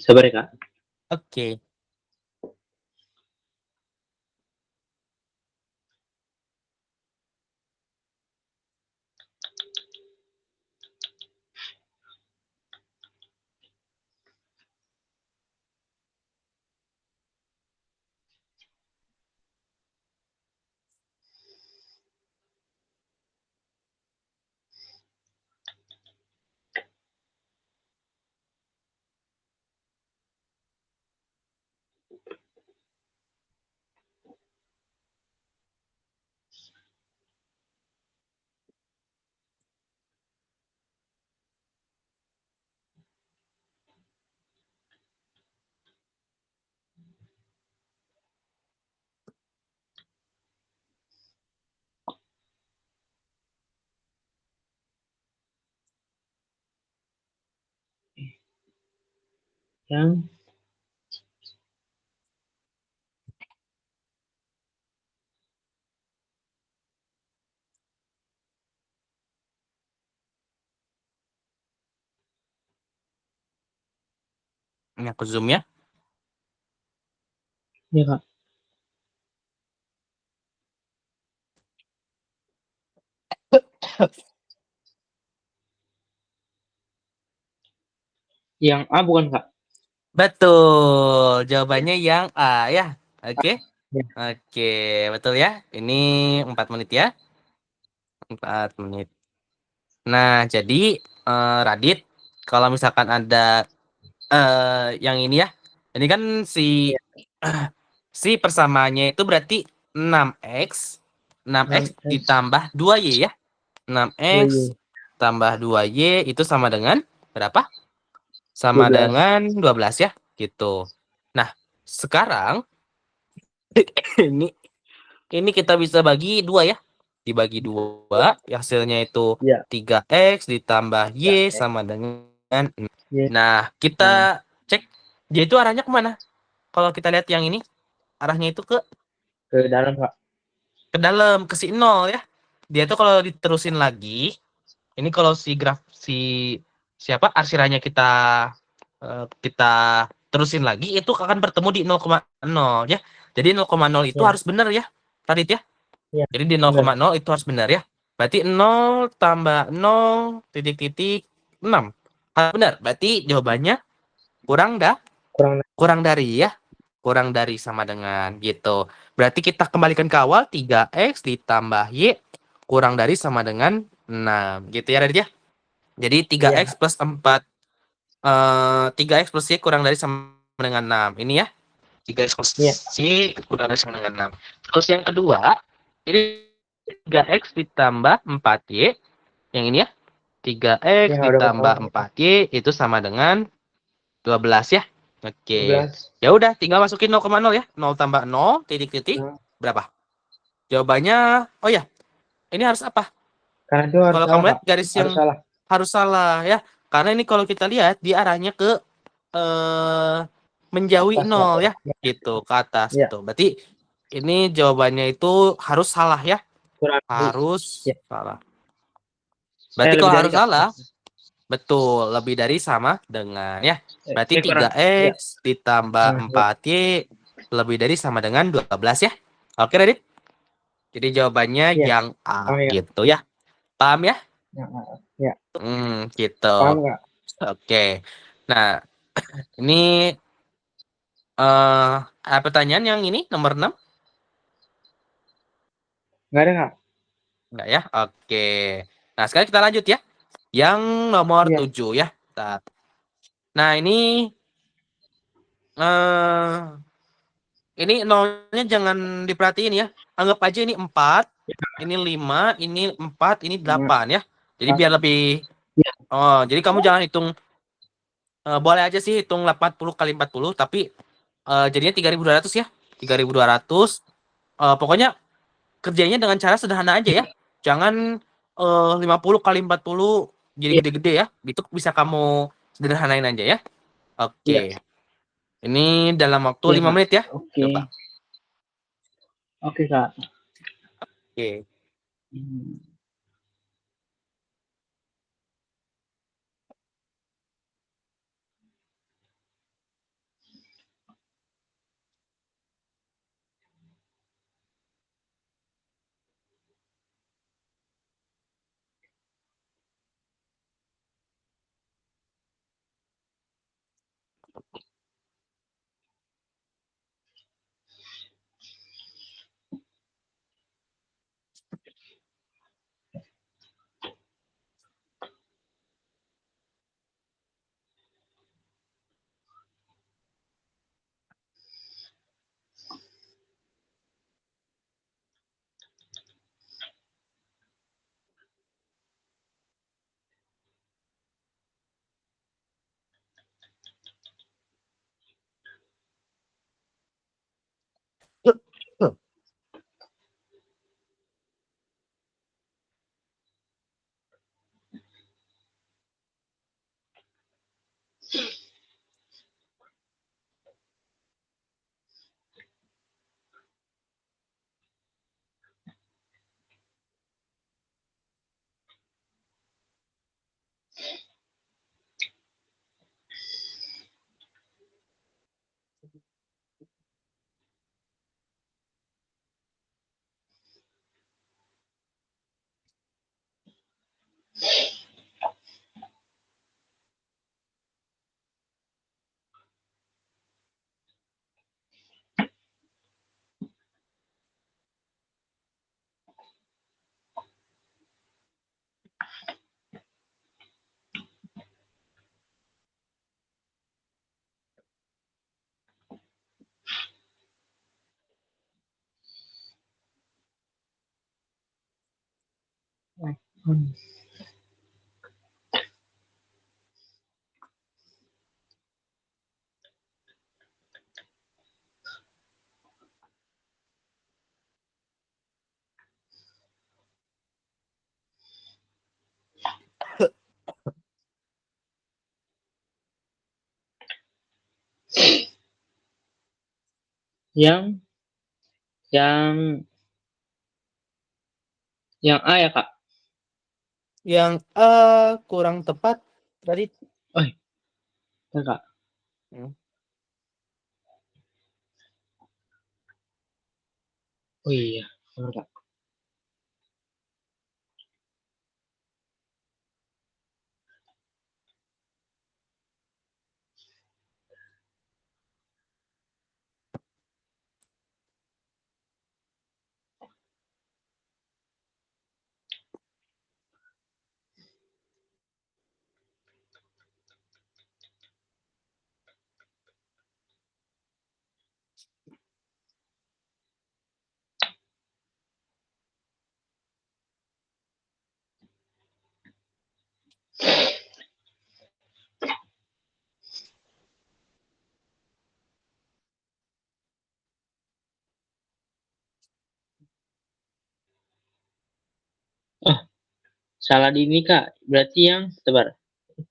Speaker 1: Sabar ya, Kak.
Speaker 2: Oke.
Speaker 1: Yang
Speaker 2: Ini aku zoom ya.
Speaker 1: ya, Kak. Yang A bukan, Kak?
Speaker 2: Betul. Jawabannya yang A ya. Oke.
Speaker 1: Ya.
Speaker 2: Oke, betul ya. Ini 4 menit ya. 4 menit. Nah, jadi Radit, kalau misalkan ada yang ini ya. Ini kan si
Speaker 1: Ya.
Speaker 2: si persamaannya itu berarti 6x 6x
Speaker 1: 6x
Speaker 2: ditambah 2y ya. 6x
Speaker 1: 2y
Speaker 2: tambah 2y itu sama dengan berapa? Sama
Speaker 1: 12.
Speaker 2: dengan 12 ya, gitu. Nah, sekarang ini ini kita bisa bagi 2 ya. Dibagi 2, hasilnya itu
Speaker 1: Ya.
Speaker 2: 3x ditambah
Speaker 1: Ya.
Speaker 2: y sama dengan 6.
Speaker 1: Y.
Speaker 2: Nah, kita cek dia itu arahnya kemana? Kalau kita lihat yang ini, arahnya itu
Speaker 1: Ke dalam, Kak.
Speaker 2: ke dalam, ke si 0 ya. Dia tuh kalau diterusin lagi, ini kalau si graf si siapa arsiranya kita terusin lagi itu akan bertemu di 0,0 ya. Jadi 0,0 itu
Speaker 1: Ya.
Speaker 2: harus benar ya, Radit ya.
Speaker 1: Ya.
Speaker 2: Jadi di
Speaker 1: Benar.
Speaker 2: 0,0 itu harus benar ya. Berarti 0 tambah 0 titik-titik 6. Harus benar. Berarti jawabannya kurang kurang dari ya. Kurang dari sama dengan gitu. Berarti kita kembalikan ke awal 3x ditambah y kurang dari sama dengan 6. Gitu ya Radit ya. Jadi 3x
Speaker 1: Ya.
Speaker 2: plus 4 3x plus y kurang dari sama dengan 6. Ini ya. 3x plus
Speaker 1: Ya.
Speaker 2: y kurang dari sama dengan 6. Terus yang kedua, ini 3x ditambah 4y. Yang ini ya. 3x
Speaker 1: Yang ada
Speaker 2: ditambah
Speaker 1: kosong.
Speaker 2: 4y itu sama dengan 12 ya. Oke.
Speaker 1: 12.
Speaker 2: Ya udah, tinggal masukin 0,0 ya. 0 tambah 0 titik-titik
Speaker 1: Nah,
Speaker 2: berapa? Jawabannya, oh ya, ini harus apa?
Speaker 1: karena itu harus
Speaker 2: Kalau
Speaker 1: salah,
Speaker 2: kamu lihat
Speaker 1: Kak.
Speaker 2: garis
Speaker 1: Harus
Speaker 2: yang
Speaker 1: salah.
Speaker 2: harus salah ya. Karena ini kalau kita lihat di arahnya ke eh menjauhi
Speaker 1: Atas, Kak.
Speaker 2: 0 ya. Gitu, ke atas.
Speaker 1: Ya.
Speaker 2: Betul. Berarti ini jawabannya itu harus salah ya.
Speaker 1: Kurang lebih.
Speaker 2: Harus
Speaker 1: Ya.
Speaker 2: salah. Berarti
Speaker 1: Lebih
Speaker 2: kalau
Speaker 1: dari,
Speaker 2: harus
Speaker 1: Kak.
Speaker 2: salah, betul, lebih dari sama dengan ya. Berarti
Speaker 1: Kurang. Ya.
Speaker 2: 3x ditambah
Speaker 1: Nah, ya.
Speaker 2: 4y lebih dari sama dengan 12 ya. Oke, Radit? Jadi jawabannya
Speaker 1: Ya.
Speaker 2: yang A
Speaker 1: Oh, ya.
Speaker 2: gitu ya. Paham ya?
Speaker 1: Ya.
Speaker 2: Gitu.
Speaker 1: Paham, Kak?
Speaker 2: Oke. Nah, ini pertanyaan yang ini nomor 6.
Speaker 1: Nggak ada, Kak.
Speaker 2: Enggak ya? Oke. Nah, sekarang kita lanjut ya. Yang nomor
Speaker 1: Iya.
Speaker 2: 7 ya. Nah, ini nolnya jangan diperhatiin ya. Anggap aja ini 4, ini 5, ini 4, ini 8 ya. Jadi biar lebih
Speaker 1: Iya.
Speaker 2: jadi kamu jangan hitung boleh aja sih hitung 80 kali 40, tapi jadinya 3.200 ya. 3.200. Pokoknya kerjanya dengan cara sederhana aja ya. Jangan 50 kali 40 jadi
Speaker 1: Iya.
Speaker 2: gede-gede ya. Itu bisa kamu sederhanain aja ya.
Speaker 1: Iya.
Speaker 2: Oke. Ini dalam waktu
Speaker 1: Iya,
Speaker 2: 5
Speaker 1: Kak.
Speaker 2: menit ya.
Speaker 1: Oke.
Speaker 2: Coba.
Speaker 1: Oke, Kak.
Speaker 2: Oke.
Speaker 1: Yang A ya, Kak?
Speaker 2: Yang kurang tepat tadi.
Speaker 1: Oh, ya, Kak. Oh iya, benar, Kak. Oh, salah di ini, Kak. Berarti yang tebar.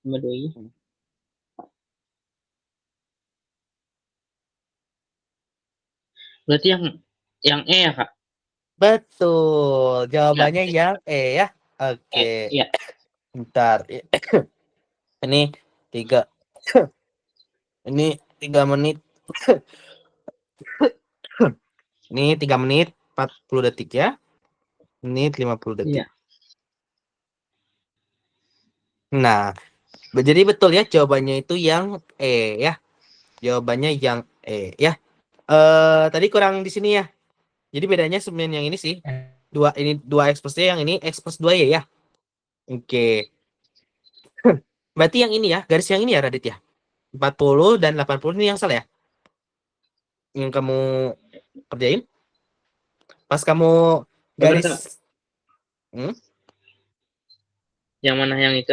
Speaker 1: Cuma dua ini. Berarti yang E ya, Kak?
Speaker 2: Betul. Jawabannya
Speaker 1: Ya.
Speaker 2: yang E ya. Oke.
Speaker 1: Iya.
Speaker 2: Bentar. Ini 3. Ini 3 menit. Ini 3 menit 40 detik ya. Menit 50 detik.
Speaker 1: Iya.
Speaker 2: Nah, jadi betul ya jawabannya itu yang E ya. Jawabannya yang E ya. Tadi kurang di sini ya. Jadi bedanya sebenarnya yang ini sih. dua X plus Y, yang ini X plus 2Y ya. Oke. Berarti yang ini ya, garis yang ini ya Radit ya. 40 dan 80 ini yang salah ya? Yang kamu kerjain? Pas kamu garis hmm?
Speaker 1: Yang mana yang itu?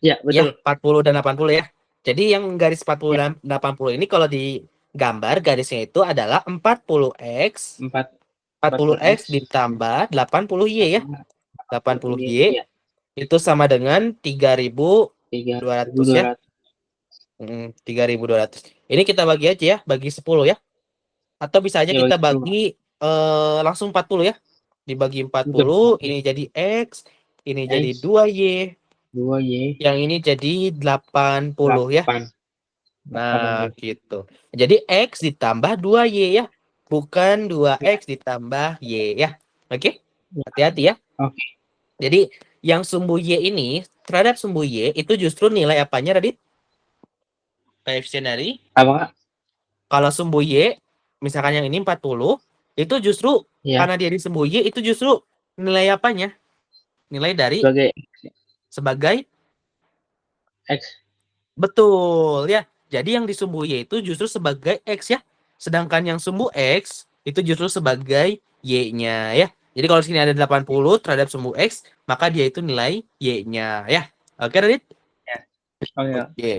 Speaker 1: Ya,
Speaker 2: Ya,
Speaker 1: betul.
Speaker 2: 40 dan 80 ya. Jadi yang garis 40 dan 80 ini kalau di gambar garisnya itu adalah 40X 40X
Speaker 1: 40X
Speaker 2: ditambah 80Y ya. 80Y
Speaker 1: 80Y, ya.
Speaker 2: itu sama dengan 3.200 ya.
Speaker 1: 3.200.
Speaker 2: 3.200. Ini kita bagi aja ya, bagi 10 ya. Atau bisa aja
Speaker 1: Ya,
Speaker 2: kita
Speaker 1: bagi 10.
Speaker 2: bagi langsung 40 ya. Dibagi
Speaker 1: Betul.
Speaker 2: 40, ini jadi X, ini jadi
Speaker 1: X
Speaker 2: 2Y,
Speaker 1: 2Y
Speaker 2: yang ini jadi 80 ya.
Speaker 1: 8.
Speaker 2: Nah, gitu. Jadi X ditambah 2Y ya. Bukan 2X ditambah Y ya. Oke? Hati-hati ya.
Speaker 1: Oke.
Speaker 2: Jadi yang sumbu Y ini terhadap sumbu Y itu justru nilai apanya Radit? Koefisien dari?
Speaker 1: Apa, Kak?
Speaker 2: Kalau sumbu Y, misalkan yang ini 40, itu justru
Speaker 1: Ya,
Speaker 2: karena dia di sumbu Y itu justru nilai apanya? Nilai dari
Speaker 1: sebagai
Speaker 2: sebagai
Speaker 1: X.
Speaker 2: betul ya. Jadi yang di sumbu Y itu justru sebagai X ya. Sedangkan yang sumbu X itu justru sebagai Y-nya ya. Jadi kalau sini ada 80 terhadap sumbu X, maka dia itu nilai Y-nya ya. Oke, Radit?
Speaker 1: Ya. Oke, Kak.
Speaker 2: Oke.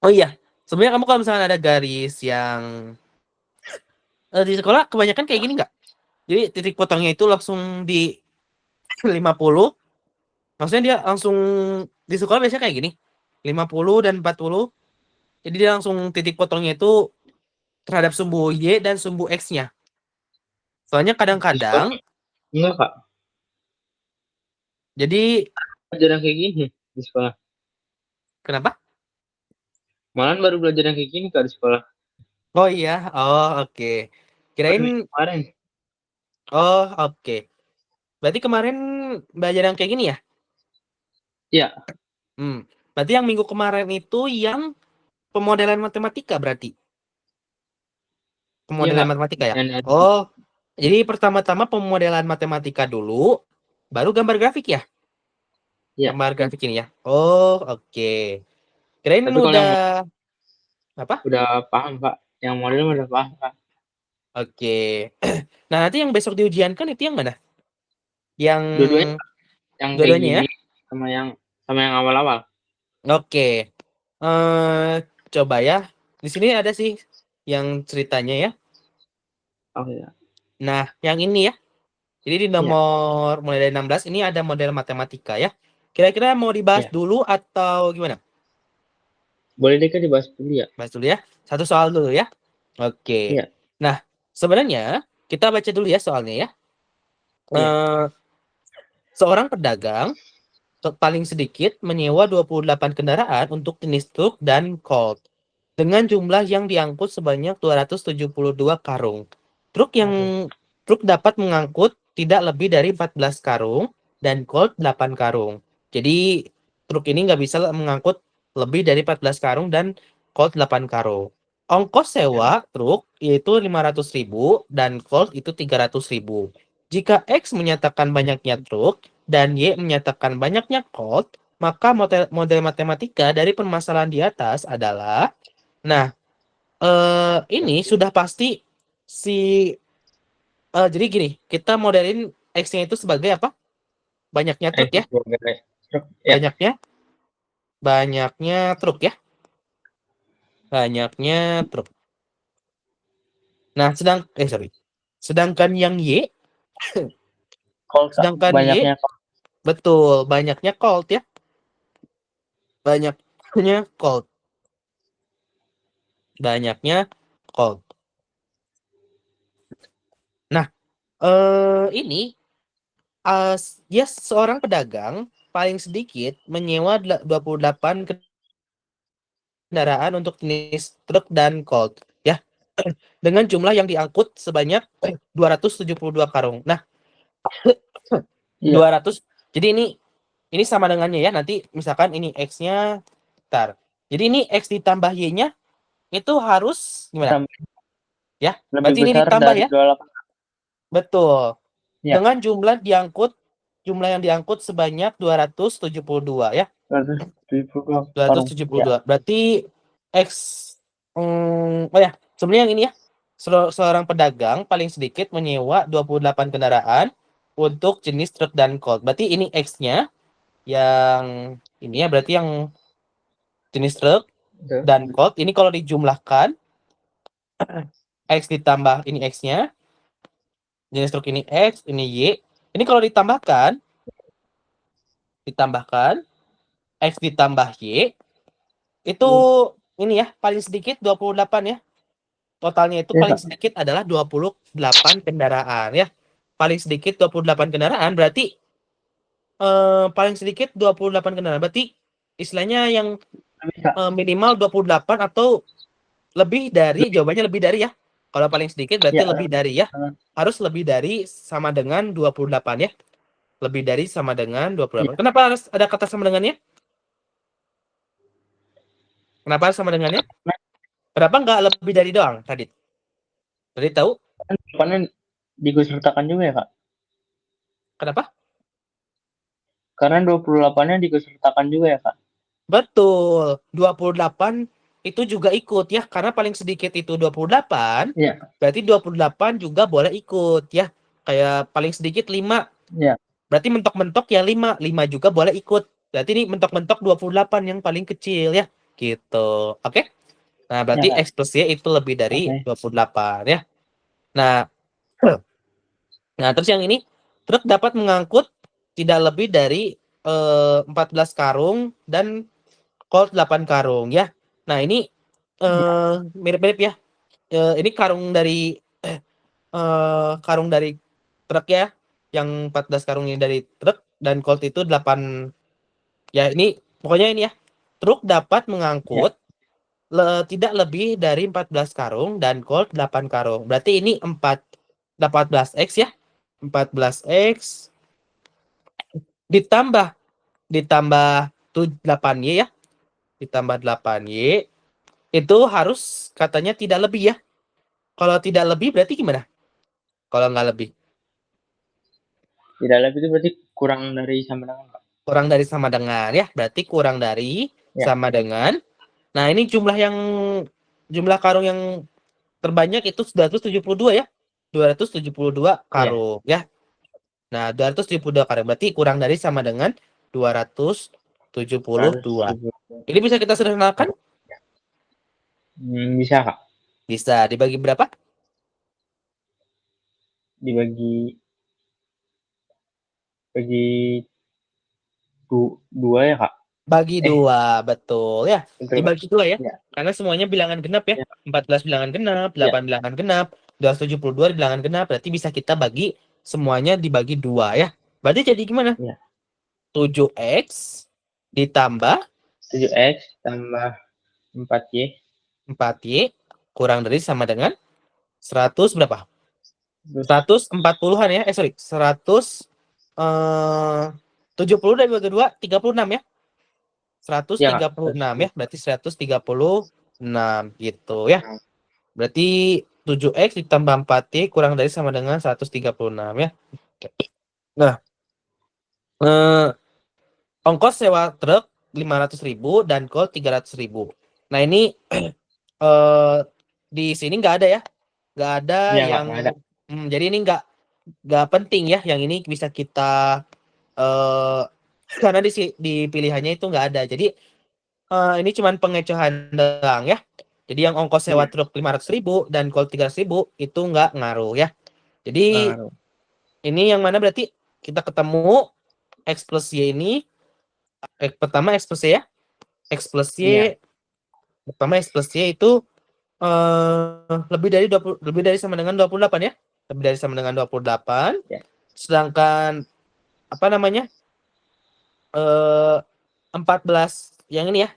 Speaker 2: Oh iya, sebenarnya kamu kalau misalnya ada garis yang di sekolah kebanyakan kayak gini nggak? Jadi titik potongnya itu langsung di 50. Maksudnya dia langsung di sekolah biasanya kayak gini. 50 dan 40. Jadi dia langsung titik potongnya itu terhadap sumbu Y dan sumbu X-nya. Soalnya
Speaker 1: Di sekolah
Speaker 2: kadang-kadang,
Speaker 1: enggak, Kak.
Speaker 2: jadi
Speaker 1: Jarang kayak gini di sekolah.
Speaker 2: kenapa?
Speaker 1: Malahan baru belajar yang kayak gini, Kak, di sekolah.
Speaker 2: Oh iya, oh oke.
Speaker 1: Baru
Speaker 2: Kirain,
Speaker 1: kemarin.
Speaker 2: oh oke. Berarti kemarin belajar yang kayak gini ya?
Speaker 1: Iya.
Speaker 2: Berarti yang minggu kemarin itu yang pemodelan matematika berarti.
Speaker 1: Iya,
Speaker 2: Pemodelan
Speaker 1: Kak.
Speaker 2: matematika ya?
Speaker 1: Yang ada.
Speaker 2: Oh, jadi pertama-tama pemodelan matematika dulu, baru gambar grafik ya?
Speaker 1: Iya.
Speaker 2: Gambar grafik ini ya? Oh, oke. Kirain
Speaker 1: Tapi kalau
Speaker 2: udah
Speaker 1: yang
Speaker 2: apa?
Speaker 1: udah paham, Kak. Yang model udah paham, Kak.
Speaker 2: Oke. Nah, nanti yang besok diujiankan itu yang mana? Yang
Speaker 1: Dua-duanya, Kak. Yang kayak
Speaker 2: dua-duanya ya?
Speaker 1: gini sama yang awal-awal.
Speaker 2: Oke. Coba ya. Di sini ada sih yang ceritanya ya.
Speaker 1: Oke, ya.
Speaker 2: Nah, yang ini ya. Jadi di
Speaker 1: Iya.
Speaker 2: nomor mulai dari 16 ini ada model matematika ya. Kira-kira mau dibahas
Speaker 1: Iya.
Speaker 2: dulu atau gimana?
Speaker 1: Boleh deh, Kak, dibahas dulu ya.
Speaker 2: Bahas dulu ya. Satu soal dulu ya. Oke.
Speaker 1: Iya.
Speaker 2: Nah, sebenarnya kita baca dulu ya soalnya ya.
Speaker 1: Iya.
Speaker 2: Eh, Seorang pedagang paling sedikit menyewa 28 kendaraan untuk jenis truk dan colt dengan jumlah yang diangkut sebanyak 272 karung. Truk yang
Speaker 1: Oke.
Speaker 2: truk dapat mengangkut tidak lebih dari 14 karung dan colt 8 karung. Jadi truk ini nggak bisa mengangkut lebih dari 14 karung dan colt 8 karung. Ongkos
Speaker 1: Ya.
Speaker 2: sewa truk yaitu 500.000 dan colt itu 300.000. Jika X menyatakan banyaknya truk dan Y menyatakan banyaknya colt, maka model matematika dari permasalahan di atas adalah, nah, ini sudah pasti si, jadi gini, kita modelin X-nya itu sebagai apa? Banyaknya truk ya,
Speaker 1: Sebagai truk. Ya.
Speaker 2: banyaknya, banyaknya truk ya, banyaknya truk. Nah, sedangkan yang Y,
Speaker 1: Kalau, Kak,
Speaker 2: sedangkan Y,
Speaker 1: banyaknya
Speaker 2: betul, banyaknya colt ya, banyaknya colt, banyaknya colt. Nah, ini dia seorang pedagang paling sedikit menyewa 28 kendaraan untuk jenis truk dan colt ya dengan jumlah yang diangkut sebanyak 272 karung. Nah,
Speaker 1: iya.
Speaker 2: 200. Jadi ini sama dengannya ya. Nanti misalkan ini X-nya tar. Jadi ini X ditambah Y-nya itu harus gimana?
Speaker 1: Tambah
Speaker 2: Ya.
Speaker 1: lebih
Speaker 2: Berarti ini
Speaker 1: besar
Speaker 2: ditambah
Speaker 1: dari
Speaker 2: ya.
Speaker 1: 28.
Speaker 2: Betul. dengan jumlah yang diangkut sebanyak 272 ya. 272. Berarti X oh ya, sebenarnya yang ini ya. Seorang pedagang paling sedikit menyewa 28 kendaraan untuk jenis truk dan colt. Berarti ini X-nya yang ini ya, berarti yang jenis truk dan colt ini kalau dijumlahkan X ditambah ini X-nya, jenis truk ini X, ini Y. Ini kalau ditambahkan X ditambah Y itu ini ya, paling sedikit 28 ya. Totalnya itu paling sedikit adalah 28 kendaraan ya. Paling sedikit 28 kendaraan berarti paling sedikit 28 kendaraan. Berarti istilahnya yang minimal 28 atau lebih dari, jawabannya lebih dari ya. Kalau paling sedikit berarti lebih dari ya. Harus lebih dari sama dengan 28 ya. Lebih dari sama dengan 28. Kenapa harus ada kata sama dengannya? Kenapa harus sama dengannya? Kenapa nggak lebih dari doang tadi? Tadi tahu?
Speaker 1: Kan diikutsertakan juga ya, Kak?
Speaker 2: Kenapa?
Speaker 1: Karena 28-nya diikutsertakan juga ya, Kak?
Speaker 2: Betul. 28 itu juga ikut ya. Karena paling sedikit itu 28.
Speaker 1: Ya.
Speaker 2: Berarti 28 juga boleh ikut ya. Kayak paling sedikit 5.
Speaker 1: Ya.
Speaker 2: Berarti mentok-mentok ya 5. 5 juga boleh ikut. Berarti ini mentok-mentok 28 yang paling kecil ya. Gitu. Oke? Nah, berarti
Speaker 1: Ya,
Speaker 2: X plus Y itu lebih dari 28 ya. Nah, terus yang ini truk dapat mengangkut tidak lebih dari 14 karung dan colt 8 karung ya. Nah, ini mirip-mirip ya. Ini karung dari truk ya. Yang 14 karung ini dari truk dan colt itu 8 ya. Ini pokoknya ini ya. Truk dapat mengangkut tidak lebih dari 14 karung dan colt 8 karung. Berarti ini 14X ya. 14X ditambah 8Y ya. Ditambah 8Y itu harus katanya tidak lebih ya. Kalau tidak lebih berarti gimana? Kalau nggak lebih?
Speaker 1: Tidak lebih itu berarti kurang dari sama dengan, Pak.
Speaker 2: Kurang dari sama dengan ya. Berarti kurang dari sama dengan. Nah, ini jumlah karung yang terbanyak itu 272 ya. 272 karung ya. Nah, 272 karung berarti kurang dari sama dengan 272. Ini bisa kita sederhanakan?
Speaker 1: Bisa, Kak.
Speaker 2: Bisa. Dibagi berapa?
Speaker 1: Dibagi dua ya, Kak?
Speaker 2: Bagi 2, betul ya.
Speaker 1: Betul,
Speaker 2: Dibagi 2 ya.
Speaker 1: ya.
Speaker 2: Karena semuanya bilangan genap ya. 14 bilangan genap, 8 bilangan genap, 272 bilangan genap. Berarti bisa kita bagi semuanya dibagi 2 ya. Berarti jadi gimana? 7X ditambah
Speaker 1: 7X tambah 4Y.
Speaker 2: 4Y kurang dari sama dengan 100 berapa? 140-an ya. Sorry. 170 dari bagi 2, 36 ya. 136 ya. Berarti 136 gitu ya. Berarti 7X ditambah 4Y kurang dari sama dengan 136 ya. Nah, ongkos sewa truk 500.000 dan colt 300.000. Nah, ini di sini nggak ada ya. Nggak ada yang
Speaker 1: Nggak ada.
Speaker 2: Jadi ini nggak penting ya. Yang ini bisa kita karena di pilihannya itu nggak ada. Jadi ini cuma pengecohan doang ya. Jadi yang ongkos sewa truk 500.000 dan colt 300.000 itu nggak ngaruh ya. Jadi ini yang mana berarti kita ketemu X plus Y ini. Pertama X plus Y ya. X plus Y. Pertama X plus Y itu lebih dari sama dengan 28 ya. Lebih dari sama dengan 28. Sedangkan apa namanya? 14 yang ini ya,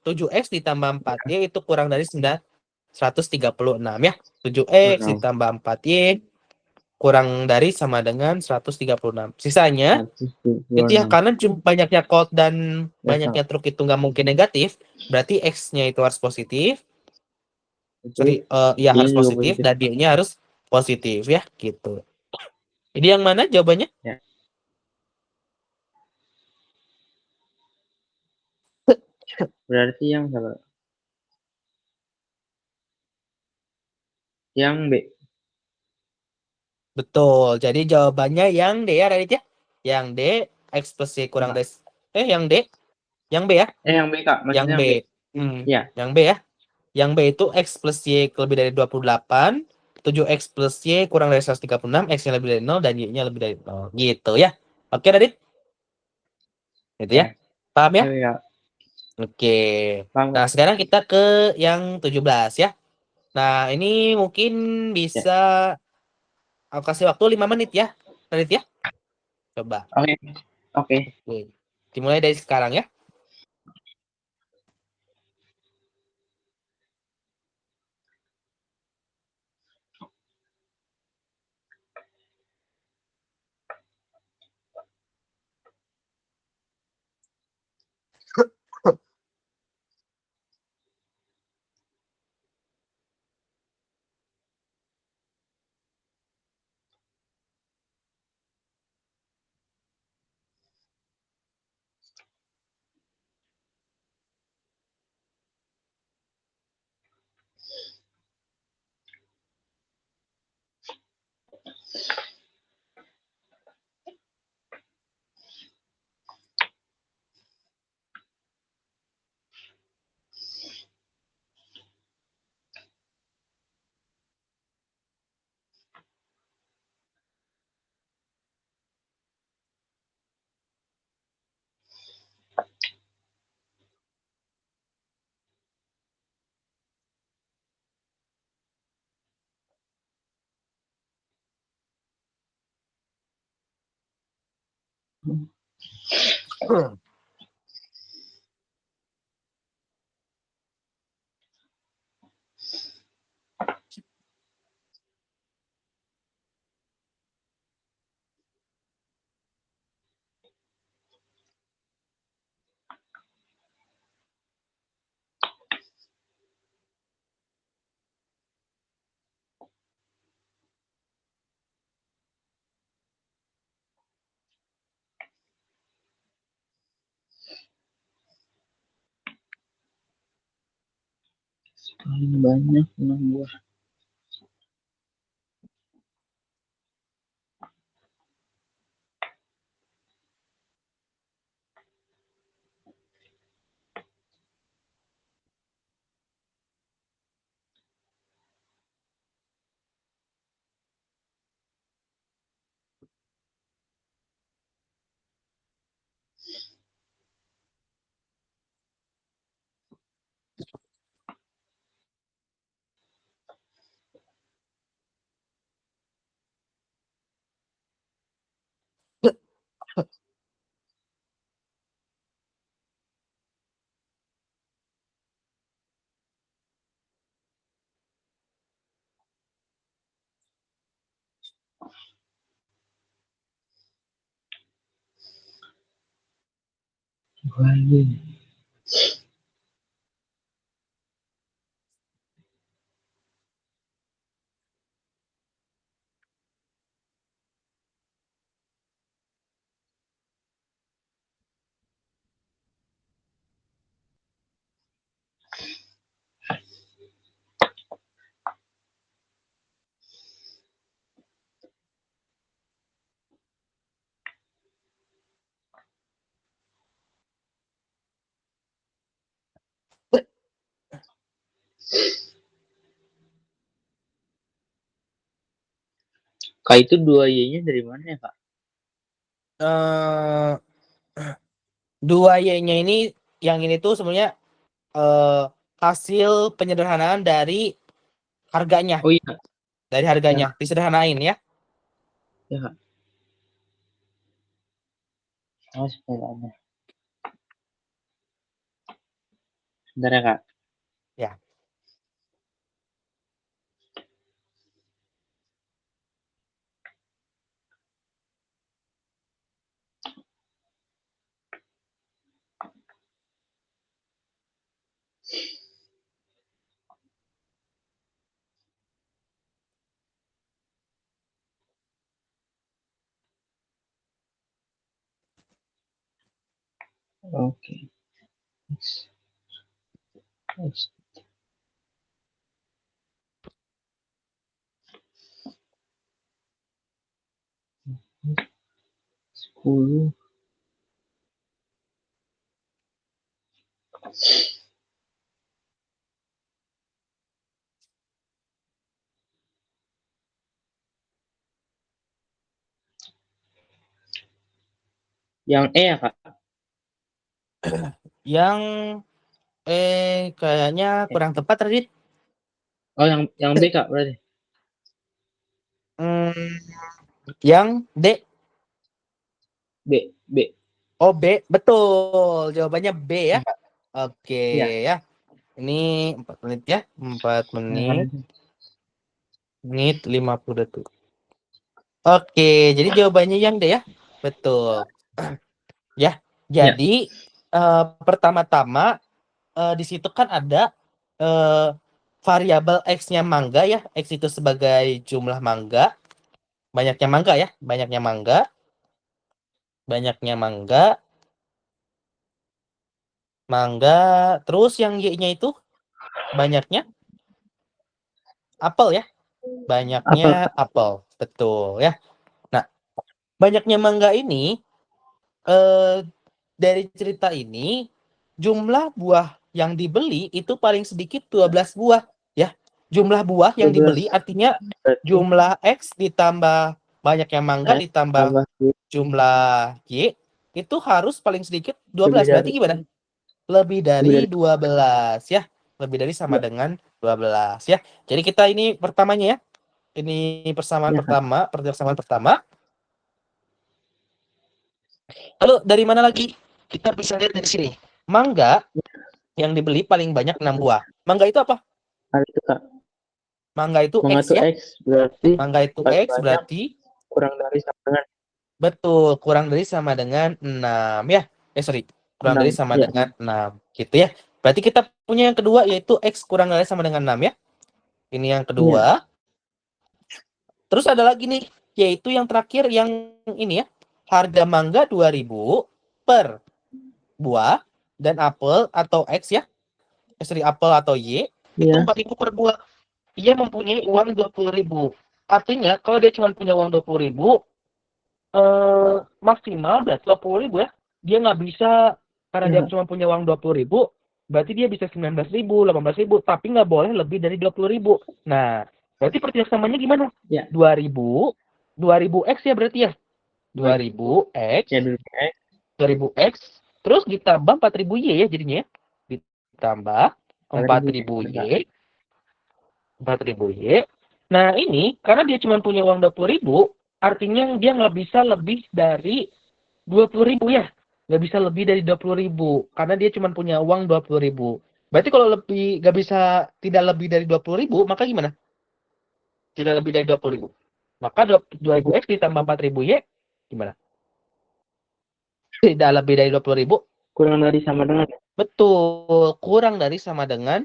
Speaker 2: 7X ditambah 4Y itu kurang dari 136 ya. 7X ditambah 4Y kurang dari sama dengan 136. Sisanya itu ya, karena banyaknya colt dan banyaknya truk itu nggak mungkin negatif, berarti X-nya itu harus positif. Sorry, ya harus positif dan D-nya harus positif ya, gitu. Ini yang mana jawabannya?
Speaker 1: Ya. Berarti yang salah. Yang B.
Speaker 2: Betul. Jadi jawabannya yang D ya, Radit ya? Yang D, X plus Y kurang
Speaker 1: Apa?
Speaker 2: dari... yang D? Yang B ya?
Speaker 1: Yang B, Kak.
Speaker 2: Yang
Speaker 1: Maksudnya
Speaker 2: B.
Speaker 1: yang B. Ya.
Speaker 2: Yang B ya? Yang B itu X plus Y lebih dari 28, 7X plus Y kurang dari 136, X-nya lebih dari 0, dan Y-nya lebih dari 0. Gitu ya. Oke, Radit? Itu ya.
Speaker 1: Ya.
Speaker 2: Paham ya?
Speaker 1: Oke, Kak.
Speaker 2: Oke.
Speaker 1: Paham,
Speaker 2: Nah,
Speaker 1: Kak.
Speaker 2: sekarang kita ke yang 17 ya. Nah, ini mungkin
Speaker 1: Ya.
Speaker 2: bisa aku kasih waktu 5 menit ya. Radit ya? Coba.
Speaker 1: Oke. Oke.
Speaker 2: Oke. Dimulai dari sekarang ya.
Speaker 1: Paling banyak 6 buah. Lagi. Kak, itu 2 Y-nya dari mana ya, Kak?
Speaker 2: eh 2Y-nya ini, yang ini tuh sebenarnya hasil penyederhanaan dari harganya.
Speaker 1: Oh iya.
Speaker 2: Dari
Speaker 1: Ya,
Speaker 2: harganya.
Speaker 1: Kak.
Speaker 2: Disederhanain ya.
Speaker 1: Ya, Kak. Oh, sepedanya. Bentar ya, Kak.
Speaker 2: Ya.
Speaker 1: Oke. X. 10. Yang E ya, Kak?
Speaker 2: Yang kayaknya kurang tepat, Radit.
Speaker 1: Oh, yang B, Kak, berarti.
Speaker 2: Yang D.
Speaker 1: B.
Speaker 2: Oh, B. Betul. Jawabannya B ya. Oke ya. Ini 4 menit ya. 4 menit. 50 detik. Oke, jadi jawabannya yang D ya. Betul. Ya. Jadi pertama-tama di situ kan ada variabel X-nya mangga ya. X itu sebagai jumlah mangga. Banyaknya mangga ya. Banyaknya mangga. Mangga. Terus yang Y-nya itu banyaknya apel ya. Banyaknya apel. Betul ya. Nah, banyaknya mangga ini dari cerita ini jumlah buah yang dibeli itu paling sedikit 12 buah ya. Jumlah buah yang
Speaker 1: 12.
Speaker 2: dibeli artinya jumlah X ditambah banyaknya mangga ditambah jumlah Y itu harus paling sedikit 12. Berarti gimana? Lebih dari 12 ya. Lebih dari sama dengan 12 ya. Jadi kita ini pertamanya ya. Ini persamaan pertama, persamaan pertama. Lalu dari mana lagi? Kita bisa lihat dari sini. Mangga yang dibeli paling banyak 6 buah. Mangga itu apa? Mangga itu X ya.
Speaker 1: X berarti
Speaker 2: Mangga itu X berarti
Speaker 1: kurang dari sama dengan.
Speaker 2: betul, kurang dari sama dengan 6 ya. Sorry. Kurang dari sama dengan 6 gitu ya. Berarti kita punya yang kedua yaitu X kurang dari sama dengan 6 ya. Ini yang kedua. Terus ada lagi nih, yaitu yang terakhir yang ini ya. Harga mangga 2.000 per buah dan apel atau X ya. Sorry, apel atau Y itu 4.000 per buah. Dia mempunyai uang 20.000. Artinya kalau dia cuma punya uang 20.000 maksimal berarti 20.000 ya. Dia nggak bisa karena dia cuma punya uang 20.000, berarti dia bisa 19.000, 18.000, tapi nggak boleh lebih dari 20.000. Nah, berarti pertimbangannya gimana? 2.000 X ya berarti ya. 2.000 X, 2.000 X, terus ditambah 4.000 Y ya jadinya ya. Ditambah 4.000 Y, 4.000 Y. Nah, ini karena dia cuma punya uang 20.000, artinya dia nggak bisa lebih dari 20.000 ya. Nggak bisa lebih dari 20.000 karena dia cuma punya uang 20.000. Berarti kalau lebih nggak bisa tidak lebih dari 20.000, maka gimana? Tidak lebih dari 20.000. Maka 2.000 X ditambah 4.000 Y gimana? Tidak lebih dari 20.000.
Speaker 1: Kurang dari sama dengan.
Speaker 2: Betul, kurang dari sama dengan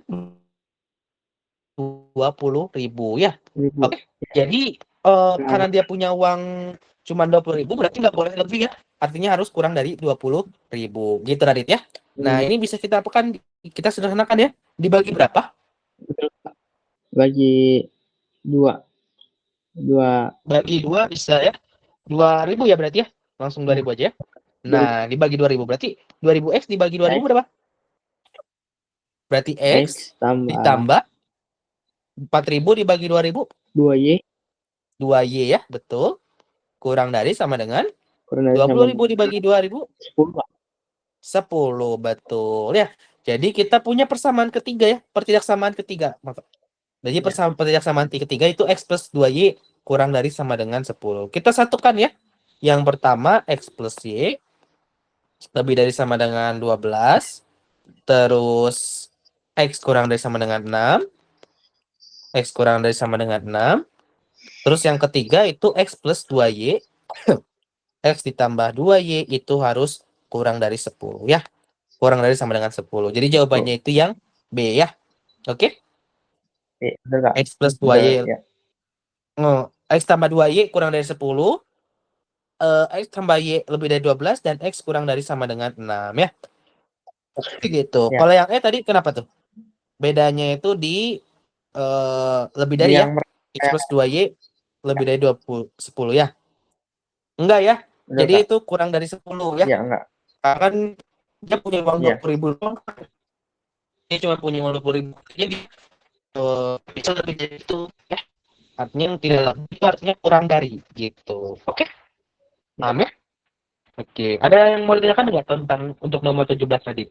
Speaker 2: 20.000 ya. Oke. Jadi karena dia punya uang cuma 20.000 berarti nggak boleh lebih ya. Artinya harus kurang dari 20.000 gitu Radit ya. Nah, ini bisa kita apakan, kita sederhanakan ya. Dibagi berapa?
Speaker 1: Bagi 2.
Speaker 2: Bagi 2 bisa ya. 2.000 ya berarti ya. Langsung 2.000 aja ya. Nah, dibagi 2.000 berarti 2.000 X dibagi 2.000 berapa? Berarti X ditambah 4.000 dibagi 2.000
Speaker 1: 2Y.
Speaker 2: 2Y ya, betul. Kurang dari sama dengan 20.000 dibagi 2.000 10, betul ya. Jadi kita punya persamaan ketiga ya, pertidaksamaan ketiga. Jadi pertidaksamaan ketiga itu X plus 2Y kurang dari sama dengan 10. Kita satukan ya. Yang pertama X plus Y lebih dari sama dengan 12. Terus X kurang dari sama dengan 6. X kurang dari sama dengan 6. Terus yang ketiga itu X plus 2Y. X ditambah 2Y itu harus kurang dari 10 ya. Kurang dari sama dengan 10. Jadi jawabannya itu yang B ya. Oke? X plus 2Y. X tambah 2Y kurang dari 10. X tambah Y lebih dari 12 dan X kurang dari sama dengan 6 ya. Gitu.
Speaker 1: Ya.
Speaker 2: Kalau yang E tadi kenapa tuh? Bedanya itu di lebih dari ya. X plus 2Y lebih dari 10 ya. Enggak ya.
Speaker 1: Enggak,
Speaker 2: Jadi
Speaker 1: Kak.
Speaker 2: itu kurang dari 10 ya.
Speaker 1: Ya, enggak.
Speaker 2: Karena kan dia punya uang
Speaker 1: Ya.
Speaker 2: 20.000 doang. Dia cuma punya uang 20.000. Jadi bisa lebih dari itu ya. Artinya tidak lebih, itu artinya kurang dari gitu. Oke? Paham ya? Oke. Ada yang mau ditanyakan nggak tentang untuk nomor 17 tadi?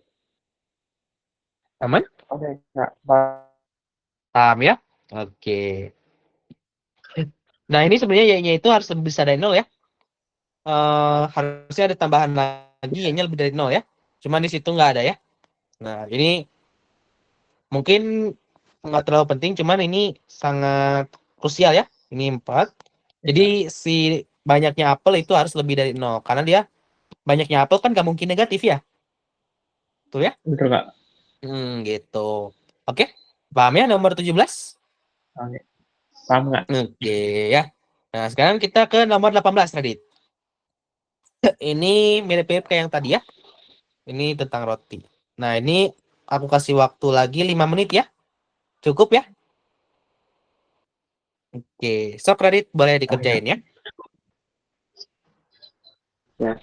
Speaker 2: Aman?
Speaker 1: Oke, Kak.
Speaker 2: Paham ya? Oke. Nah, ini sebenarnya Y-nya itu harus lebih besar dari 0 ya. Harusnya ada tambahan lagi, Y-nya lebih dari 0 ya. Cuman di situ nggak ada ya. Nah, ini mungkin nggak terlalu penting, cuman ini sangat krusial ya. Ini 4. Jadi si banyaknya apel itu harus lebih dari 0. Karena dia banyaknya apel kan nggak mungkin negatif ya. Tuh ya?
Speaker 1: Betul, Kak.
Speaker 2: Gitu. Oke. Paham ya nomor 17?
Speaker 1: Oke. Paham nggak?
Speaker 2: Oke ya. Nah, sekarang kita ke nomor 18, Radit. Ini mirip-mirip kayak yang tadi ya. Ini tentang roti. Nah, ini aku kasih waktu lagi 5 menit ya. Cukup ya? Oke, sok Radit boleh dikerjain ya.
Speaker 1: Ya.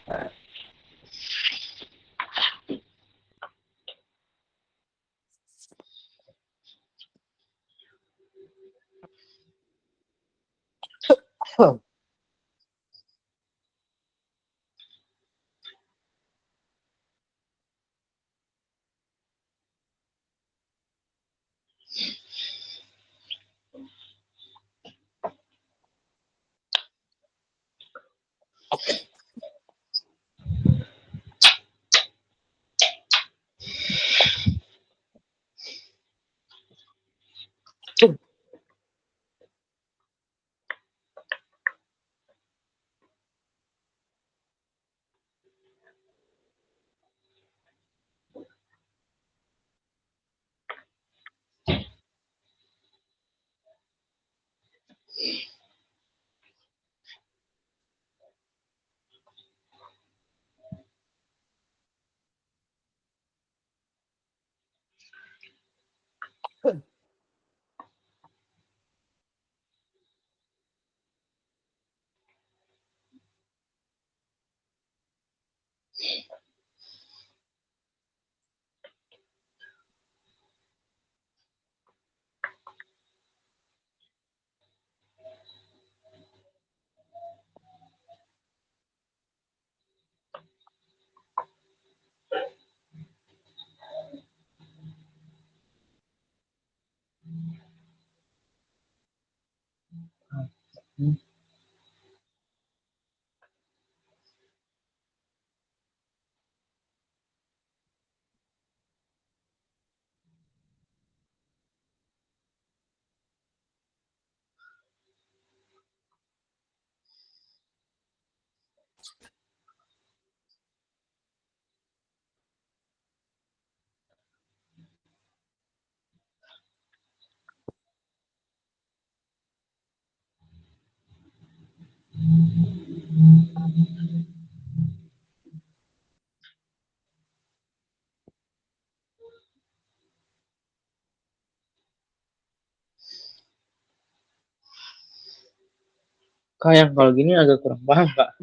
Speaker 1: Kak, yang kalau gini agak kurang paham, Kak.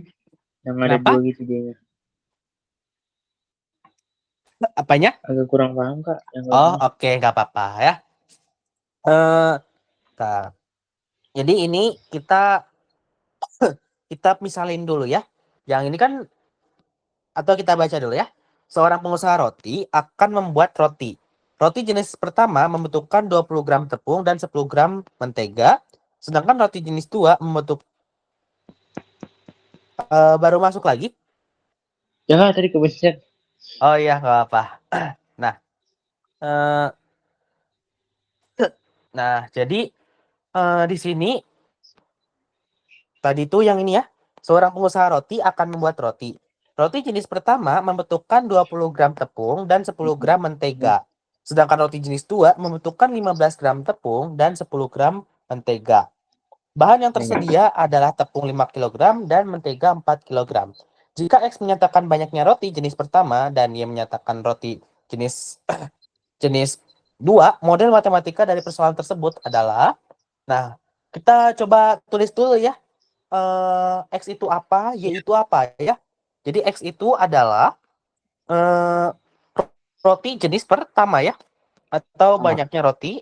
Speaker 1: Yang ada
Speaker 2: Kenapa?
Speaker 1: 2 gitu dia.
Speaker 2: Apanya?
Speaker 1: Agak kurang paham, Kak. Yang kalau
Speaker 2: Oh,
Speaker 1: gini.
Speaker 2: oke, nggak apa-apa ya. Nah, jadi ini kita misalin dulu ya. Yang ini kan atau kita baca dulu ya. Seorang pengusaha roti akan membuat roti. Roti jenis pertama membutuhkan 20 gram tepung dan 10 gram mentega. Sedangkan roti jenis 2 membutuhkan baru masuk lagi.
Speaker 1: Ya, Kak, tadi kebencian.
Speaker 2: Oh iya, nggak apa. Nah, jadi di sini tadi tuh yang ini ya. Seorang pengusaha roti akan membuat roti. Roti jenis pertama membutuhkan 20 gram tepung dan 10 gram mentega. Sedangkan roti jenis 2 membutuhkan 15 gram tepung dan 10 gram mentega. Bahan yang tersedia adalah tepung 5 kg dan mentega 4 kg. Jika X menyatakan banyaknya roti jenis pertama dan Y menyatakan roti jenis jenis 2, model matematika dari persoalan tersebut adalah, nah, kita coba tulis dulu ya. X itu apa, Y itu apa ya. Jadi X itu adalah roti jenis pertama ya, atau banyaknya roti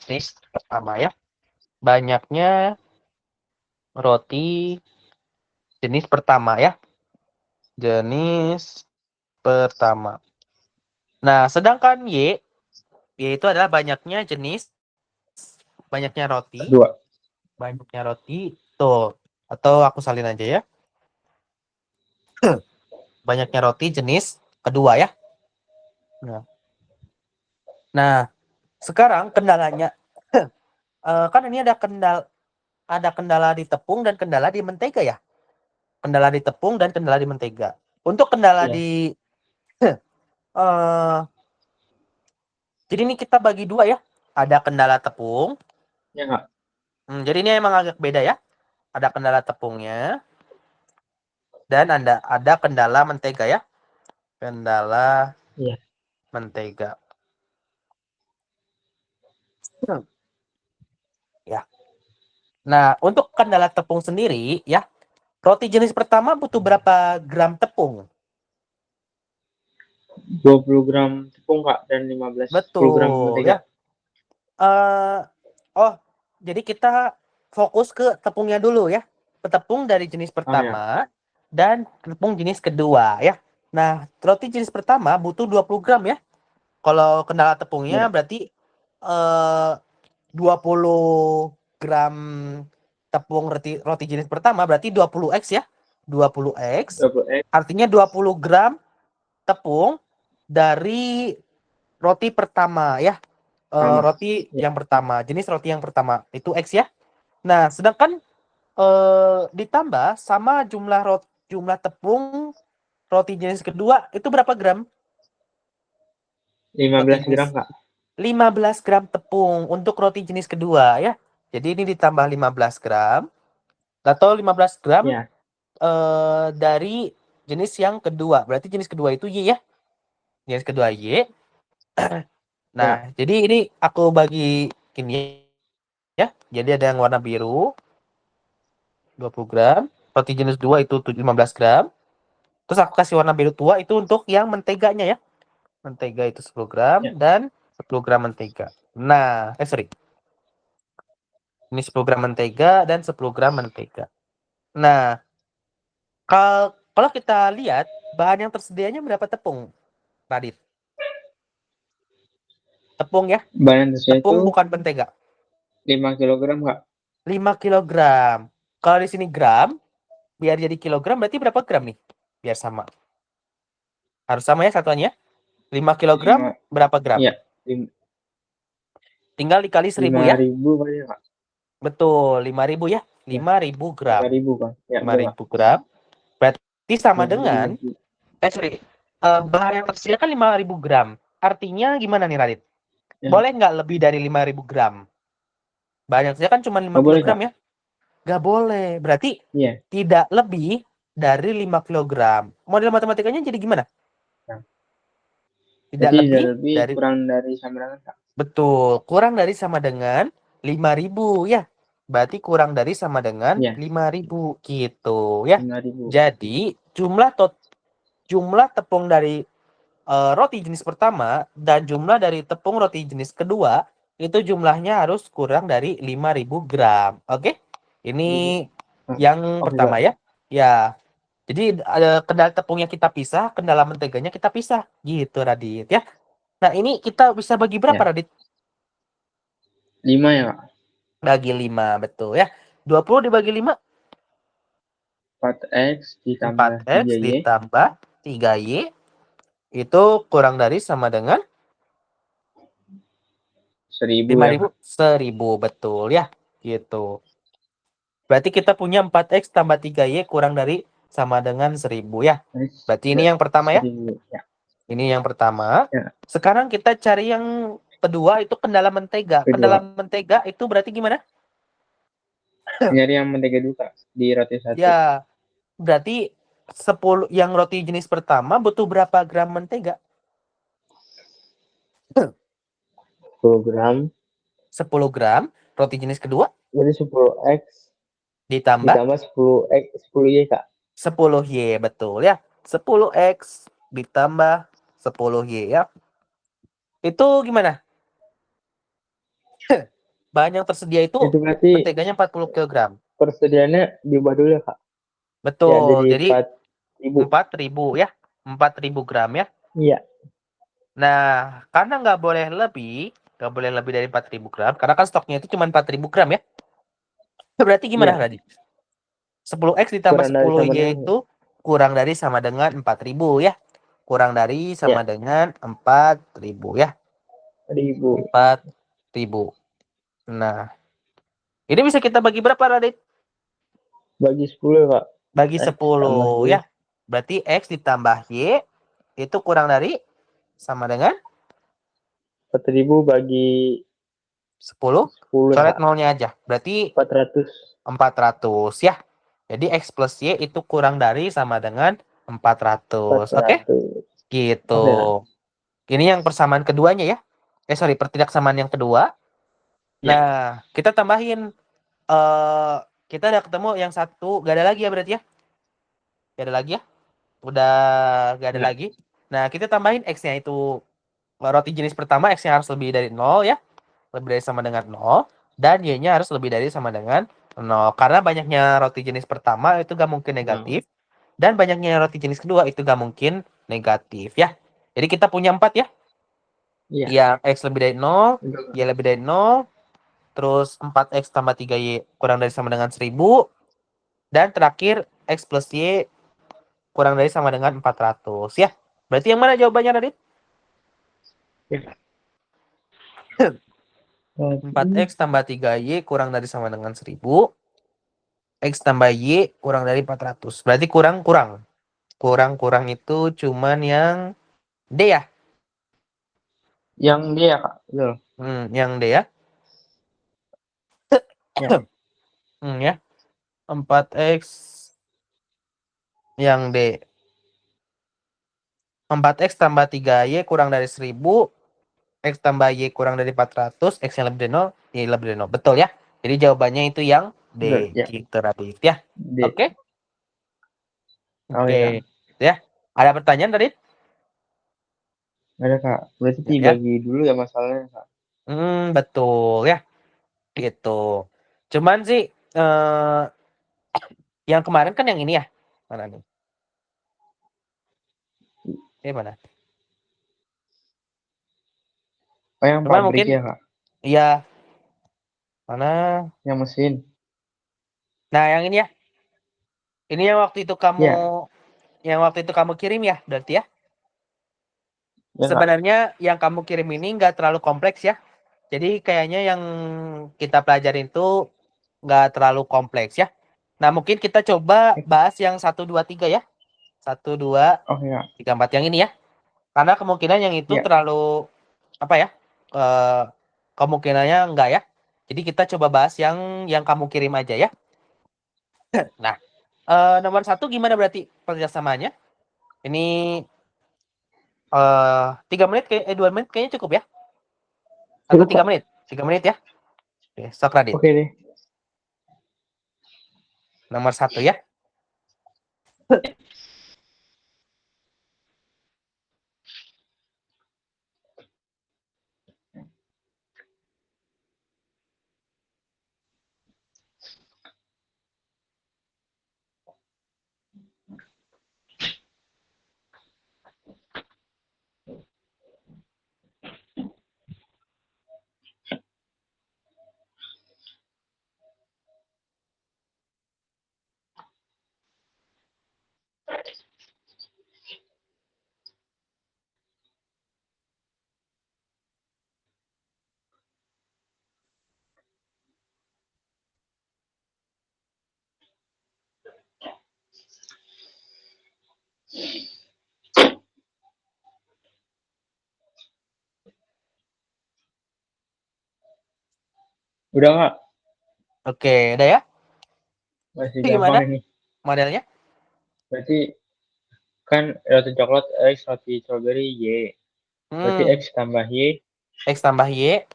Speaker 2: jenis pertama ya. Banyaknya roti jenis pertama ya. Jenis pertama. Nah, sedangkan Y itu adalah banyaknya roti.
Speaker 1: Kedua.
Speaker 2: Banyaknya roti tuh. Atau aku salin aja ya. Banyaknya roti jenis kedua ya. Nah, sekarang kendalanya kan ini ada kendala di tepung dan kendala di mentega ya. Kendala di tepung dan kendala di mentega. Untuk kendala di jadi ini kita bagi dua ya. Ada kendala tepung.
Speaker 1: Ya enggak?
Speaker 2: Jadi ini emang agak beda ya. Ada kendala tepungnya dan ada kendala mentega ya. Kendala mentega. Ya. Nah, untuk kendala tepung sendiri ya, roti jenis pertama butuh berapa gram tepung?
Speaker 1: 20 gram tepung Kak dan 15 gram mentega.
Speaker 2: Jadi kita fokus ke tepungnya dulu ya. Tepung dari jenis pertama dan tepung jenis kedua ya. Nah, roti jenis pertama butuh 20 gram ya. Kalau kendala tepungnya berarti 20 gram tepung roti jenis pertama berarti 20x ya. 20x. Artinya 20 gram tepung dari roti pertama ya. Roti yang pertama, jenis roti yang pertama itu X ya. Nah, sedangkan ditambah sama jumlah tepung roti jenis kedua itu berapa gram?
Speaker 1: 15 gram Kak.
Speaker 2: 15 gram tepung untuk roti jenis kedua ya. Jadi ini ditambah 15 gram atau 15 gram dari jenis yang kedua. Berarti jenis kedua itu Y ya. Jenis kedua Y. Nah, jadi ini aku bagi ini ya. Jadi ada yang warna biru 20 gram, roti jenis 2 itu 15 gram. Terus aku kasih warna biru tua itu untuk yang menteganya ya. Mentega itu 10 gram dan 10 gram mentega. Nah, sorry. Ini 10 gram mentega dan 10 gram mentega. Nah, kalau kita lihat bahan yang tersedianya berapa tepung, Radit? Tepung ya.
Speaker 1: Bahan
Speaker 2: tepung bukan mentega.
Speaker 1: 5 kg Kak.
Speaker 2: 5 kg. Kalau di sini gram, biar jadi kilogram berarti berapa gram nih? Biar sama. Harus sama ya satuannya. 5 kg berapa gram?
Speaker 1: Iya.
Speaker 2: Tinggal dikali 1000 ya.
Speaker 1: 5.000 kali Kak.
Speaker 2: Betul, 5.000 ya. 5.000 gram.
Speaker 1: 5.000 Kak. Ya,
Speaker 2: 5.000 gram. Berarti sama dengan bahan yang tersedia kan 5.000 gram. Artinya gimana nih Radit? Boleh nggak lebih dari 5.000 gram? Bahan yang tersedia kan cuma 5 kg ya? Nggak boleh. Berarti tidak lebih dari 5 kg. Model matematikanya jadi gimana? Tidak lebih dari
Speaker 1: kurang dari sama dengan Kak.
Speaker 2: Betul, kurang dari sama dengan 5.000 ya. Berarti kurang dari sama dengan 5.000 gitu ya.
Speaker 1: 5.000.
Speaker 2: Jadi jumlah tepung dari roti jenis pertama dan jumlah dari tepung roti jenis kedua itu jumlahnya harus kurang dari 5.000 gram. Oke? Ini yang pertama ya. Ya. Jadi kendala tepungnya kita pisah, kendala menteganya kita pisah gitu Radit ya. Nah, ini kita bisa bagi berapa Radit?
Speaker 1: 5 ya Kak.
Speaker 2: Bagi 5, betul ya. 20 dibagi 5?
Speaker 1: 4x ditambah
Speaker 2: 4x
Speaker 1: 3y.
Speaker 2: Ditambah 3y itu kurang dari sama dengan
Speaker 1: 1.000
Speaker 2: 5.000. 1.000 betul ya. Gitu. Berarti kita punya 4x tambah 3y kurang dari sama dengan 1.000 ya. Berarti ini yang pertama ya. Ini yang pertama. Sekarang kita cari yang kedua itu kendala mentega. Kendala mentega itu berarti gimana?
Speaker 1: Nyari yang mentega dulu Kak di roti satu.
Speaker 2: Ya, berarti 10 yang roti jenis pertama butuh berapa gram mentega?
Speaker 1: 10 gram.
Speaker 2: 10 gram. Roti jenis kedua
Speaker 1: Jadi 10x
Speaker 2: ditambah
Speaker 1: ditambah 10x 10y Kak.
Speaker 2: 10Y, betul ya. 10X ditambah 10Y ya. Itu gimana? Bahan yang tersedia itu
Speaker 1: Itu berarti
Speaker 2: menteganya 40 kg.
Speaker 1: persediaannya diubah dulu ya Kak. Ya
Speaker 2: Betul.
Speaker 1: jadi
Speaker 2: Jadi
Speaker 1: 4.000.
Speaker 2: 4.000 ya. 4.000 gram ya.
Speaker 1: Iya.
Speaker 2: Nah, karena nggak boleh lebih dari 4.000 gram, karena kan stoknya itu cuma 4.000 gram ya. Berarti gimana
Speaker 1: Iya.
Speaker 2: tadi? 10X ditambah
Speaker 1: Kurang dari sama
Speaker 2: 10Y
Speaker 1: dengan
Speaker 2: itu kurang dari sama dengan 4.000 ya. Kurang dari sama
Speaker 1: ya
Speaker 2: dengan 4.000 ya.
Speaker 1: 1.000.
Speaker 2: 4.000. Nah, ini bisa kita bagi berapa, Radit?
Speaker 1: Bagi 10 Kak.
Speaker 2: Bagi
Speaker 1: X tambah
Speaker 2: 10
Speaker 1: Y.
Speaker 2: ya. Berarti X ditambah Y itu kurang dari sama dengan
Speaker 1: 4.000 bagi
Speaker 2: 10.
Speaker 1: 10 ya
Speaker 2: Coret
Speaker 1: Kak.
Speaker 2: nolnya aja. Berarti
Speaker 1: 400.
Speaker 2: 400 ya. Jadi X plus Y itu kurang dari sama dengan 400. Oke?
Speaker 1: 400.
Speaker 2: Gitu.
Speaker 1: Oke Kak.
Speaker 2: Ini yang persamaan keduanya ya. Sorry, pertidaksamaan yang kedua.
Speaker 1: Ya.
Speaker 2: Nah, kita tambahin kita udah ketemu yang satu, gak ada lagi ya berarti ya? Gak ada lagi ya? Udah gak ada
Speaker 1: Ya.
Speaker 2: lagi. Nah, kita tambahin X-nya itu roti jenis pertama X-nya harus lebih dari 0 ya. Lebih dari sama dengan 0 dan Y-nya harus lebih dari sama dengan 0. Karena banyaknya roti jenis pertama itu gak mungkin negatif dan banyaknya roti jenis kedua itu gak mungkin negatif ya. Jadi kita punya 4 ya.
Speaker 1: Iya.
Speaker 2: Yang X lebih dari 0,
Speaker 1: Betul.
Speaker 2: Y lebih dari 0, terus 4X tambah 3Y kurang dari sama dengan 1000, dan terakhir X plus Y kurang dari sama dengan 400 ya. Berarti yang mana jawabannya, Radit?
Speaker 1: Ya.
Speaker 2: 4X tambah 3Y kurang dari sama dengan 1000. X tambah Y kurang dari 400. Berarti kurang-kurang. Kurang-kurang itu cuman yang D ya?
Speaker 1: Yang dia Kak. Betul.
Speaker 2: Yang D ya?
Speaker 1: Ya.
Speaker 2: Ya. 4X yang D. 4X tambah 3Y kurang dari 1000. X tambah Y kurang dari 400. X yang lebih dari 0. Y lebih dari 0. Betul ya? Jadi jawabannya itu yang
Speaker 1: Betul.
Speaker 2: D.
Speaker 1: Ya.
Speaker 2: Gitu, Radit ya.
Speaker 1: D.
Speaker 2: Oke?
Speaker 1: Oke Kak.
Speaker 2: Oke. Ya. Ada pertanyaan, Radit?
Speaker 1: Ada Kak. Berarti
Speaker 2: Ya.
Speaker 1: dibagi dulu ya masalahnya Kak.
Speaker 2: Betul ya. Gitu. Cuman sih yang kemarin kan yang ini ya. Mana nih? Mana?
Speaker 1: Oh yang
Speaker 2: Cuman
Speaker 1: pabrik
Speaker 2: mungkin
Speaker 1: ya Kak.
Speaker 2: iya. Mana?
Speaker 1: Yang mesin.
Speaker 2: Nah, yang ini ya. Ini
Speaker 1: Ya.
Speaker 2: yang waktu itu kamu kirim ya, berarti ya.
Speaker 1: Ya Kak.
Speaker 2: Sebenarnya yang kamu kirim ini nggak terlalu kompleks ya. Jadi kayaknya yang kita pelajarin itu nggak terlalu kompleks ya. Nah, mungkin kita coba bahas yang 1, 2, 3 ya. 1, 2,
Speaker 1: Oke Kak.
Speaker 2: 3, 4 yang ini ya. Karena kemungkinan yang itu
Speaker 1: Ya.
Speaker 2: terlalu apa ya? Eh, kemungkinannya enggak ya. Jadi kita coba bahas yang kamu kirim aja ya. Nah, nomor 1 gimana berarti kerjasamanya? Ini 3 menit 2 menit kayaknya cukup ya? Atau
Speaker 1: Cukup
Speaker 2: 3
Speaker 1: Kak.
Speaker 2: menit? 3 menit ya? Oke, Sokradit.
Speaker 1: Oke deh.
Speaker 2: Nomor 1 ya.
Speaker 1: Udah Kak.
Speaker 2: Oke, udah ya.
Speaker 1: Masih
Speaker 2: Gimana
Speaker 1: gampang ini.
Speaker 2: modelnya?
Speaker 1: Berarti kan roti coklat X, roti strawberry Y. Berarti X tambah Y.
Speaker 2: X tambah Y.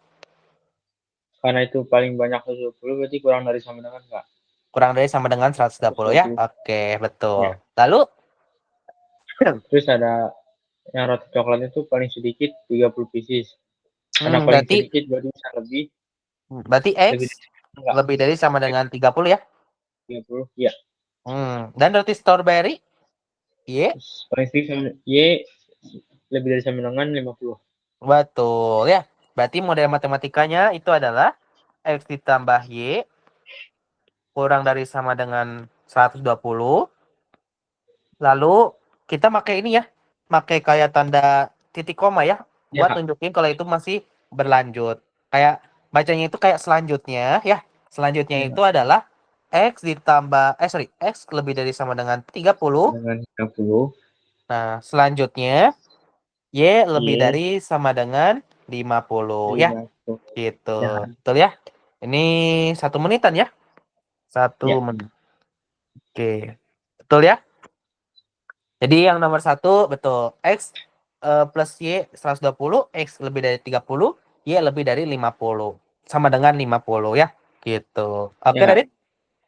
Speaker 1: Karena itu paling banyak 120, berarti kurang dari sama dengan Kak.
Speaker 2: Kurang dari sama dengan 120 ya? Oke, betul. Lalu?
Speaker 1: Terus ada yang roti coklat itu paling sedikit 30 pieces. Karena paling
Speaker 2: Berarti
Speaker 1: sedikit berarti bisa lebih.
Speaker 2: Berarti X lebih dari sama dengan 30 ya?
Speaker 1: 30, ya.
Speaker 2: Dan roti strawberry Y?
Speaker 1: Paling sedikit sama Y lebih dari sama dengan 50.
Speaker 2: Betul ya. Berarti model matematikanya itu adalah X ditambah Y kurang dari sama dengan 120. Lalu kita pakai ini ya. Pakai kayak tanda titik koma ya. Buat tunjukin kalau itu masih berlanjut. Kayak bacanya itu kayak selanjutnya ya. Selanjutnya itu adalah X ditambah, X lebih dari sama dengan 30.
Speaker 1: Dengan 30.
Speaker 2: Nah, selanjutnya Y lebih dari sama dengan 50 ya. Gitu.
Speaker 1: Ya.
Speaker 2: Betul ya? Ini 1 menitan ya. 1 menit. Oke. Betul ya? Jadi yang nomor 1 betul. X plus Y 120, X lebih dari 30, Y lebih dari 50. Sama dengan 50 ya. Gitu. Oke, Radit?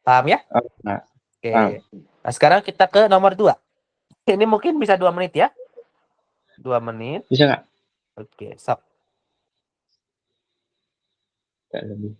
Speaker 2: Paham ya? Oke. Nah, sekarang kita ke nomor 2. Ini mungkin bisa 2 menit ya. 2 menit.
Speaker 1: Bisa nggak?
Speaker 2: Oke, sok.
Speaker 1: Tak lebih.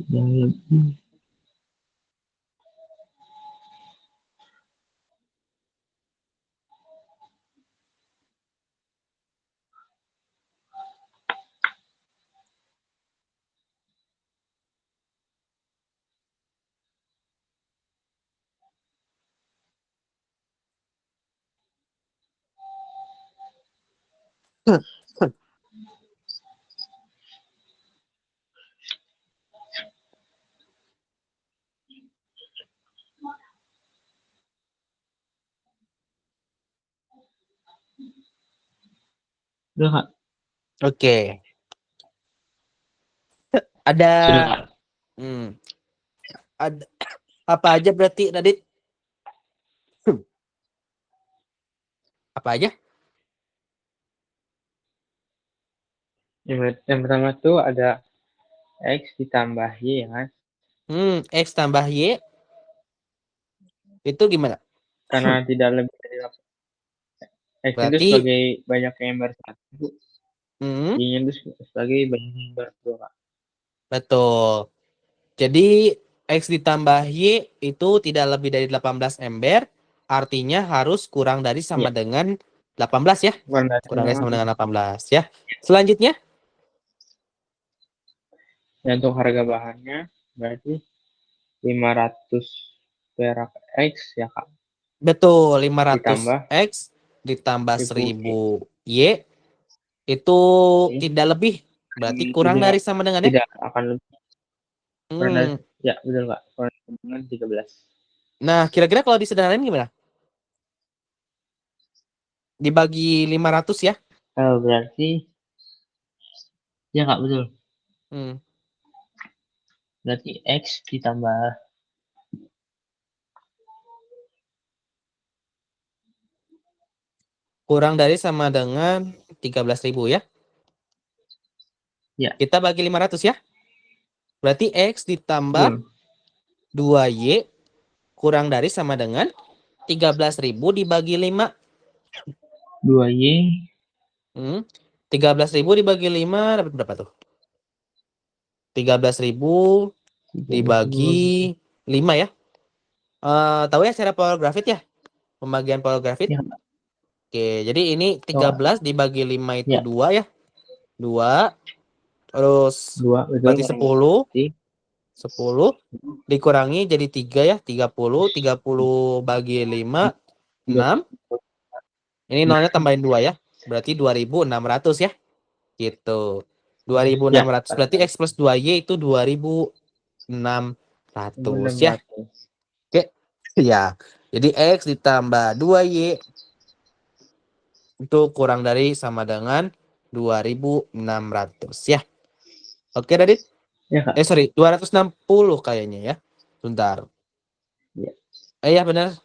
Speaker 1: Yang lebih. Udah Kak?
Speaker 2: Oke. Ada
Speaker 1: Sudah Kak?
Speaker 2: Ada apa aja berarti, Radit? Apa aja?
Speaker 1: Yang pertama tuh ada X ditambah Y ya kan?
Speaker 2: X tambah Y itu gimana?
Speaker 1: Karena tidak lebih dari X itu
Speaker 2: Berarti
Speaker 1: sebagai banyak yang bersatu.
Speaker 2: hmm,
Speaker 1: Y-nya itu sebagai banyak yang berdua Kak.
Speaker 2: betul. Jadi X ditambah Y itu tidak lebih dari 18 ember, artinya harus kurang dari sama dengan 18 ya. Kurang dari sama dengan 18 ya. Selanjutnya?
Speaker 1: Ya, untuk harga bahannya berarti 500 perak X ya Kak.
Speaker 2: Betul, 500 X ditambah 1000 Y itu tidak lebih. Berarti kurang dari sama dengan ya?
Speaker 1: Tidak akan lebih. Ya, betul Kak. Kurang dengan 13.
Speaker 2: Nah, kira-kira kalau disederhanain gimana? Dibagi 500 ya?
Speaker 1: Berarti ya Kak, betul. Berarti X ditambah
Speaker 2: kurang dari sama dengan 13.000 ya?
Speaker 1: Ya.
Speaker 2: Kita bagi 500 ya? Berarti X ditambah 2Y kurang dari sama dengan 13.000 dibagi 5.
Speaker 1: 2Y.
Speaker 2: 13.000 dibagi 5 dapat berapa tuh? 13.000 dibagi 5 ya. Tahu ya cara power grafit ya? Pembagian power grafit.
Speaker 1: Ya.
Speaker 2: Oke, jadi ini 13 dibagi 5 itu 2 ya. 2. Terus
Speaker 1: 2, betul,
Speaker 2: berarti 10. 10 dikurangi jadi 3 ya. 30. 30 bagi 5, 6. Ini nolnya tambahin 2 ya. Berarti 2.600 ya. Gitu. 2.600
Speaker 1: Ya.
Speaker 2: berarti X plus 2Y itu 2.600 ya. Oke. Ya. Jadi X ditambah 2Y itu kurang dari sama dengan 2.600 ya. Oke, Radit?
Speaker 1: Ya, Kak.
Speaker 2: Sorry, 260 kayaknya ya. Bentar.
Speaker 1: Ya.
Speaker 2: Ya benar.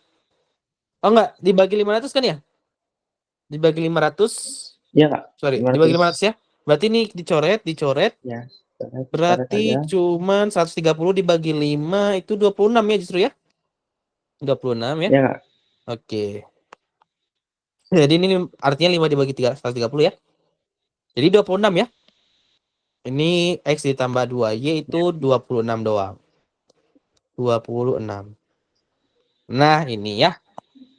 Speaker 2: Oh enggak, dibagi 500 kan ya? Dibagi 500.
Speaker 1: Ya, Kak.
Speaker 2: Sorry,
Speaker 1: 500.
Speaker 2: dibagi 500 ya. Berarti ini dicoret.
Speaker 1: Ya.
Speaker 2: Berarti cuman 130 dibagi 5 itu 26 ya justru ya. 26 ya.
Speaker 1: Ya, Kak.
Speaker 2: Oke. Jadi ini artinya 5 dibagi 3, 130 ya. Jadi 26 ya. Ini X ditambah 2Y itu 26 doang. 26. Nah, ini ya.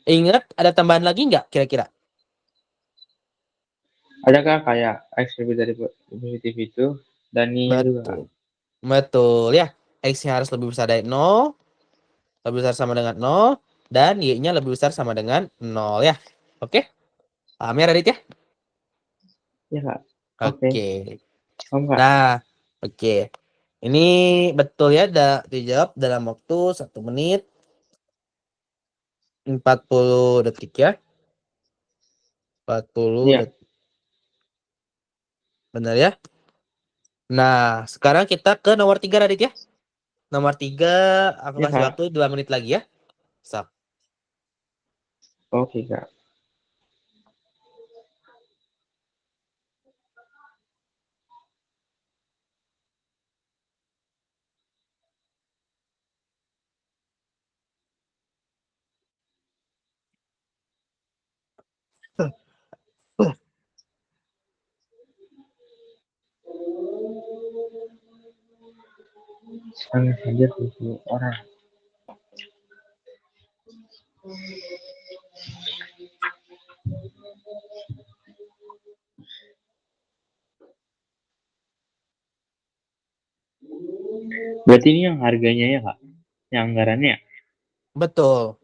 Speaker 2: Ingat ada tambahan lagi nggak kira-kira?
Speaker 1: Adakah kayak X lebih dari positif itu dan Y-nya juga, Kak?
Speaker 2: Betul ya. X-nya harus lebih besar dari 0, lebih besar sama dengan 0, dan Y-nya lebih besar sama dengan 0 ya. Oke? Paham ya, Radit ya?
Speaker 1: Ya, Kak.
Speaker 2: Oke.
Speaker 1: Paham, Kak.
Speaker 2: Nah, oke. Ini betul ya, dijawab dalam waktu 1 menit 40 detik ya. 40
Speaker 1: Ya.
Speaker 2: detik. Benar ya? Nah, sekarang kita ke nomor 3, Radit ya. Nomor 3, aku
Speaker 1: Ya,
Speaker 2: kasih
Speaker 1: Kak.
Speaker 2: waktu 2 menit lagi ya. Stop.
Speaker 1: Oke, Kak. Sangat saja 70 orang. Berarti ini yang harganya ya, Kak? Yang anggarannya?
Speaker 2: Betul.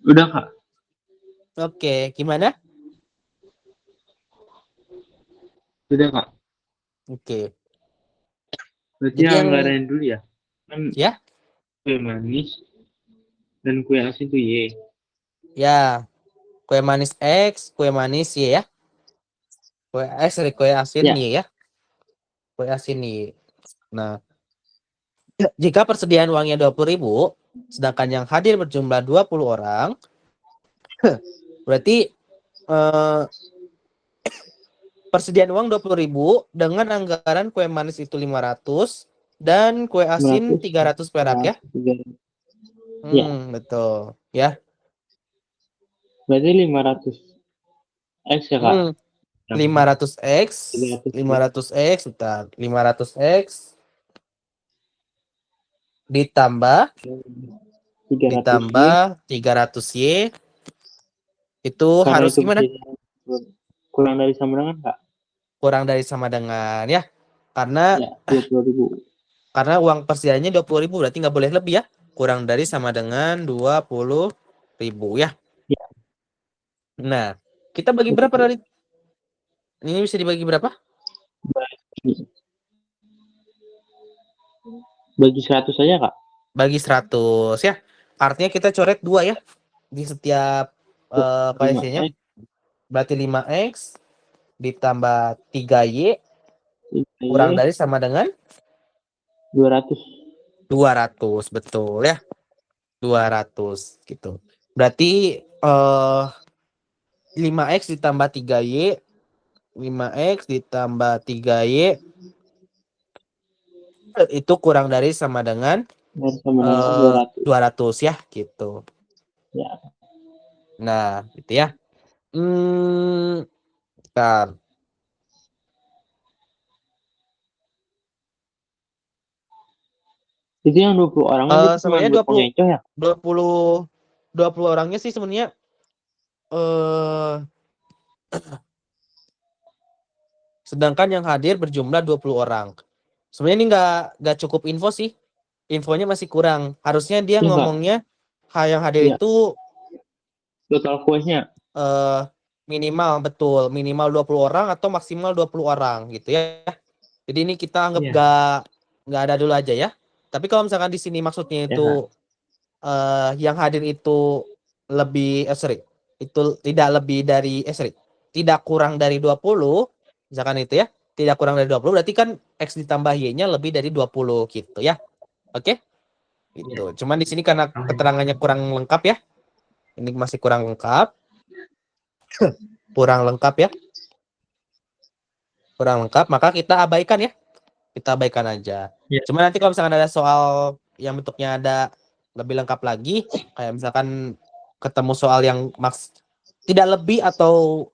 Speaker 1: Udah, Kak.
Speaker 2: Oke, gimana?
Speaker 1: Udah, Kak.
Speaker 2: Oke.
Speaker 1: Berarti
Speaker 2: Jadi yang
Speaker 1: anggaran dulu ya. Kan
Speaker 2: ya,
Speaker 1: kue manis dan kue asin itu Y.
Speaker 2: ya, kue manis X, kue manis Y ya. Kue asin
Speaker 1: Ya.
Speaker 2: Y ya. Kue asin Y. Nah, jika persediaan uangnya 20.000, sedangkan yang hadir berjumlah 20 orang, berarti persediaan uang 20.000 dengan anggaran kue manis itu 500 dan kue asin 300 perak ya.
Speaker 1: 300. Ya.
Speaker 2: Betul. Ya.
Speaker 1: Berarti 500 X ya, Kak?
Speaker 2: 500X,
Speaker 1: 300
Speaker 2: 500X, bentar. 500X ditambah
Speaker 1: 300Y.
Speaker 2: 300Y itu
Speaker 1: Karena
Speaker 2: harus
Speaker 1: itu
Speaker 2: gimana?
Speaker 1: kurang dari sama dengan, Kak?
Speaker 2: Kurang dari sama dengan ya. Karena
Speaker 1: Ya, 20.000.
Speaker 2: karena uang persediaannya 20.000 berarti nggak boleh lebih ya. Kurang dari sama dengan 20.000 ya.
Speaker 1: Ya.
Speaker 2: Nah, kita bagi berapa dari ini bisa dibagi berapa?
Speaker 1: Bagi 100 saja, Kak?
Speaker 2: Bagi 100 ya. Artinya kita coret 2 ya di setiap koefisiennya. Berarti 5x ditambah 3y kurang dari sama dengan
Speaker 1: 200.
Speaker 2: 200, betul ya. 200 gitu. Berarti 5x ditambah 3y 5x ditambah 3y itu kurang dari sama dengan 200 ya gitu.
Speaker 1: Ya.
Speaker 2: Nah, gitu ya. Bentar.
Speaker 1: Itu yang 20 orang
Speaker 2: sebenarnya
Speaker 1: 20 ya?
Speaker 2: 20 orangnya sih sebenarnya sedangkan yang hadir berjumlah 20 orang. Sebenarnya ini nggak cukup info sih. Infonya masih kurang. Harusnya dia ngomongnya yang hadir itu
Speaker 1: total kuesnya
Speaker 2: minimal, betul, minimal 20 orang atau maksimal 20 orang gitu ya. Jadi ini kita anggap nggak ada dulu aja ya. Tapi kalau misalkan di sini maksudnya itu yang hadir itu lebih itu tidak lebih dari tidak kurang dari 20, misalkan itu ya, tidak kurang dari 20 berarti kan X ditambah Y-nya lebih dari 20 gitu ya. Oke? Gitu. Cuman di sini karena keterangannya kurang lengkap ya. Ini masih kurang lengkap. Kurang lengkap ya. Kurang lengkap, maka kita abaikan ya. Kita abaikan aja. Cuma nanti kalau misalkan ada soal yang bentuknya ada lebih lengkap lagi, kayak misalkan ketemu soal yang tidak lebih atau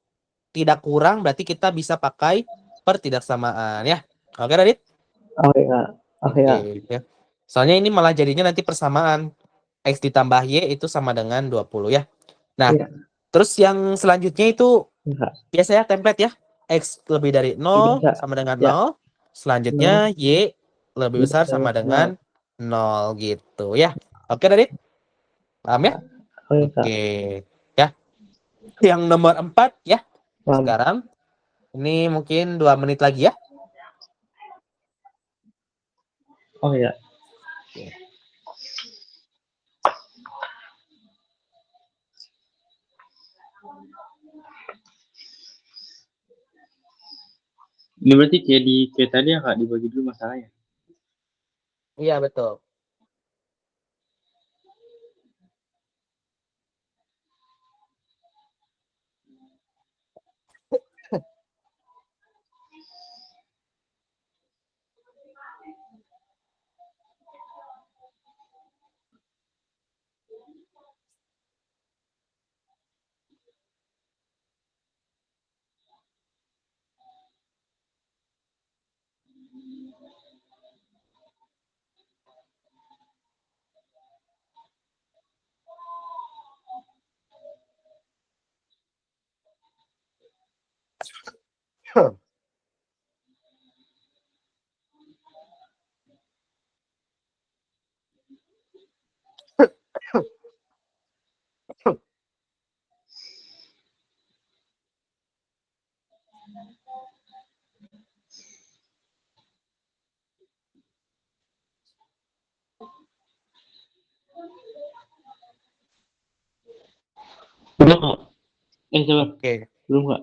Speaker 2: tidak kurang, berarti kita bisa pakai pertidaksamaan ya. Oke, Radit?
Speaker 1: Oke
Speaker 2: ya. Soalnya ini malah jadinya nanti persamaan. X ditambah Y itu sama dengan 20 ya. Nah, terus yang selanjutnya itu biasanya template ya. X lebih dari 0 sama dengan 0. Selanjutnya Y lebih besar sama dengan 0 gitu ya. Oke, Radit? Paham ya? Oke. Ya. Yang nomor 4 ya. Sekarang ini mungkin 2 menit lagi ya.
Speaker 1: Oh ya. Ini berarti kayak tadi ya Kak, dibagi dulu masalahnya.
Speaker 2: Iya, betul.
Speaker 1: Belum Kak. Coba.
Speaker 2: Oke.
Speaker 1: Belum Kak.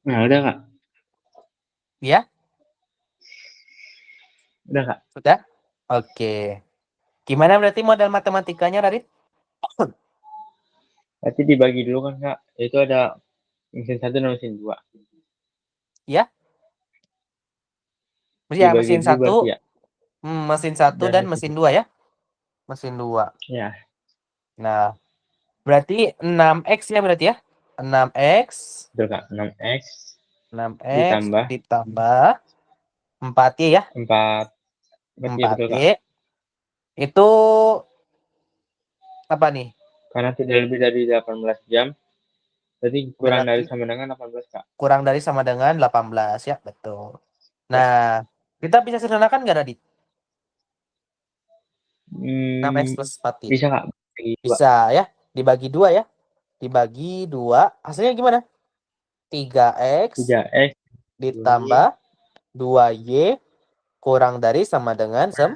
Speaker 1: Nah, udah Kak.
Speaker 2: Ya?
Speaker 1: Udah Kak.
Speaker 2: Sudah? Oke. Gimana berarti model matematikanya, Radit?
Speaker 1: Berarti dibagi dulu kan Kak. Itu ada mesin 1 dan mesin 2.
Speaker 2: Ya? Ya,
Speaker 1: Dibagi
Speaker 2: mesin
Speaker 1: dulu
Speaker 2: 1,
Speaker 1: berarti ya.
Speaker 2: mesin 1 dan mesin 2 ya? Mesin 2.
Speaker 1: Ya.
Speaker 2: Nah, berarti 6X ya berarti ya? 6X.
Speaker 1: Betul Kak. 6X
Speaker 2: 6X ditambah 4Y ya?
Speaker 1: 4Y betul Kak.
Speaker 2: Itu apa nih?
Speaker 1: Karena tidak lebih dari 18 jam. Berarti kurang dari sama dengan 18 Kak.
Speaker 2: Kurang dari sama dengan 18 ya, betul. Nah, kita bisa sederhanakan nggak, Radit? 6X plus 4Y.
Speaker 1: Bisa Kak.
Speaker 2: Bisa ya, dibagi 2 ya. Dibagi 2, hasilnya gimana? 3X ditambah 2Y kurang dari sama dengan 9